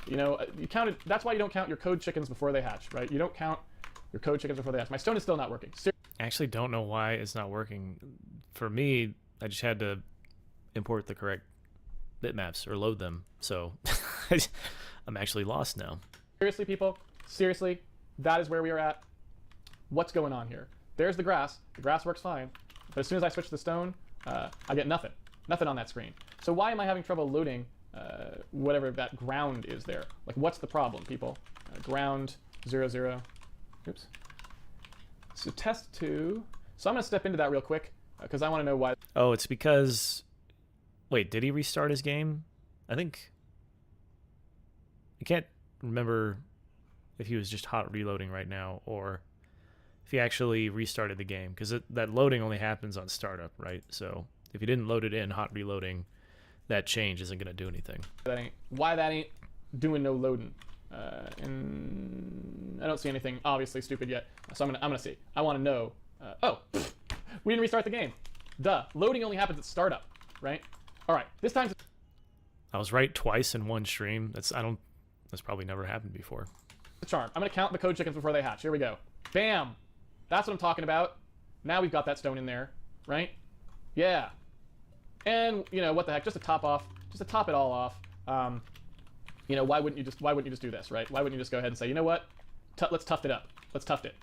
You know, you counted, that's why you don't count your code chickens before they hatch, right? You don't count your code chickens before they hatch. My stone is still not working. I actually don't know why it's not working. For me, I just had to import the correct bitmaps or load them, so I'm actually lost now. Seriously, people, seriously, that is where we are at. What's going on here? There's the grass. The grass works fine. But as soon as I switch to the stone, I get nothing. Nothing on that screen. So why am I having trouble loading whatever that ground is there? Like, what's the problem, people? Ground 00. Oops. So test 2. So I'm going to step into that real quick because I want to know why. Oh, it's because... Wait, did he restart his game? I think... I can't remember if he was just hot reloading right now or... if he actually restarted the game, because that loading only happens on startup, right? So if you didn't load it in, hot reloading, that change isn't going to do anything. Why that ain't doing no loading. And I don't see anything obviously stupid yet, so I'm gonna see. I want to know. Oh, we didn't restart the game. Duh. Loading only happens at startup, right? All right. This time. I was right twice in one stream. That's probably never happened before. The charm. I'm gonna count the code chickens before they hatch. Here we go. Bam. That's what I'm talking about. Now we've got that stone in there, right? Yeah. And you know what the heck? Just to top it all off. You know, why wouldn't you just do this, right? Why wouldn't you just go ahead and say, you know what? Let's tuft it up. Let's tuft it.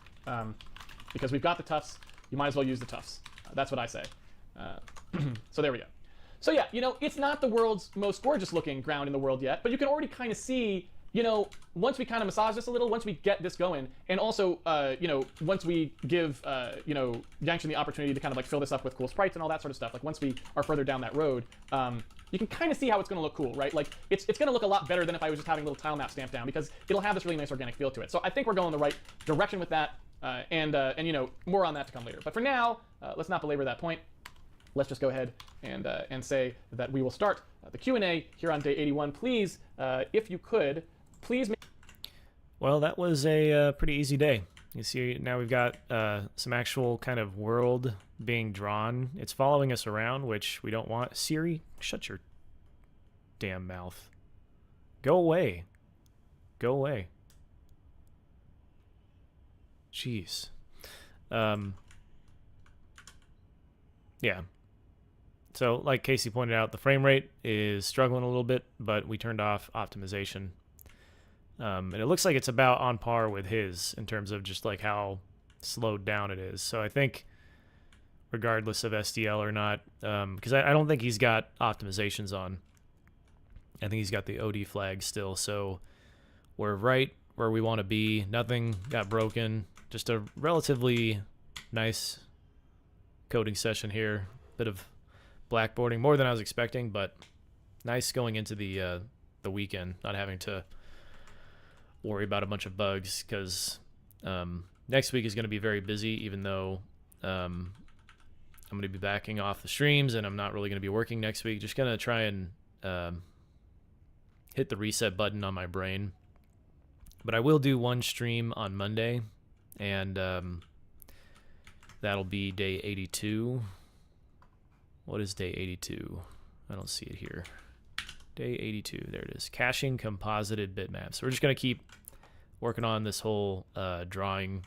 Because we've got the tufts, you might as well use the tufts. That's what I say. So there we go. So yeah, you know, it's not the world's most gorgeous looking ground in the world yet, but you can already kind of see, you know, once we kind of massage this a little, once we get this going, and also, you know, once we give, you know, Yangshin the opportunity to kind of like fill this up with cool sprites and all that sort of stuff, like once we are further down that road, you can kind of see how it's going to look cool, right? Like, it's going to look a lot better than if I was just having a little tile map stamped down, because it'll have this really nice organic feel to it. So I think we're going the right direction with that, and you know, more on that to come later. But for now, let's not belabor that point. Let's just go ahead and say that we will start the Q&A here on day 81. Please, if you could, please make... Well, that was a pretty easy day. You see, now we've got some actual kind of world being drawn. It's following us around, which we don't want. Siri, shut your damn mouth. Go away. Go away. Jeez. yeah. So like Casey pointed out, the frame rate is struggling a little bit, but we turned off optimization. And it looks like it's about on par with his in terms of just like how slowed down it is. So I think regardless of SDL or not, because I don't think he's got optimizations on. I think he's got the OD flag still. So we're right where we want to be. Nothing got broken. Just a relatively nice coding session here. Bit of blackboarding, more than I was expecting, but nice going into the weekend, not having to worry about a bunch of bugs, because next week is going to be very busy, even though I'm going to be backing off the streams and I'm not really going to be working next week. Just going to try and hit the reset button on my brain. But I will do one stream on Monday, and that'll be day 82. What is day 82? I don't see it here. Day 82, there it is. Caching composited bitmaps. We're just going to keep working on this whole drawing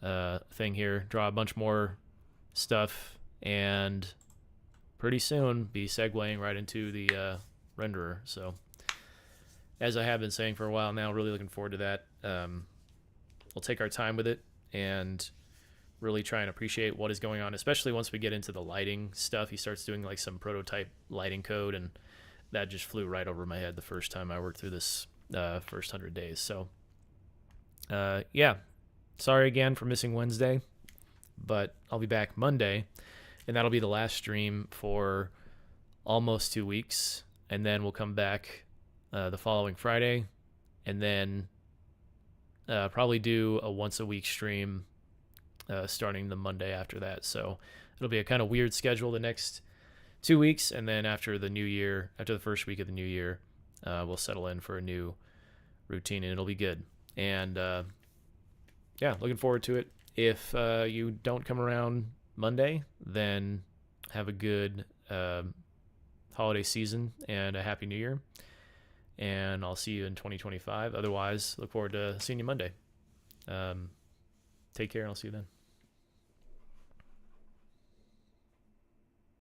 thing here. Draw a bunch more stuff, and pretty soon be segueing right into the renderer. So as I have been saying for a while now, really looking forward to that. We'll take our time with it and really try and appreciate what is going on, especially once we get into the lighting stuff. He starts doing like some prototype lighting code, and that just flew right over my head the first time I worked through this first 100 days. So yeah, sorry again for missing Wednesday, but I'll be back Monday, and that'll be the last stream for almost 2 weeks, and then we'll come back the following Friday, and then probably do a once a week stream starting the Monday after that. So it'll be a kind of weird schedule the next 2 weeks, and then after the new year, after the first week of the new year, we'll settle in for a new routine, and it'll be good. And yeah, looking forward to it. If you don't come around Monday, then have a good holiday season and a happy new year, and I'll see you in 2025. Otherwise, look forward to seeing you Monday. Take care, and I'll see you then.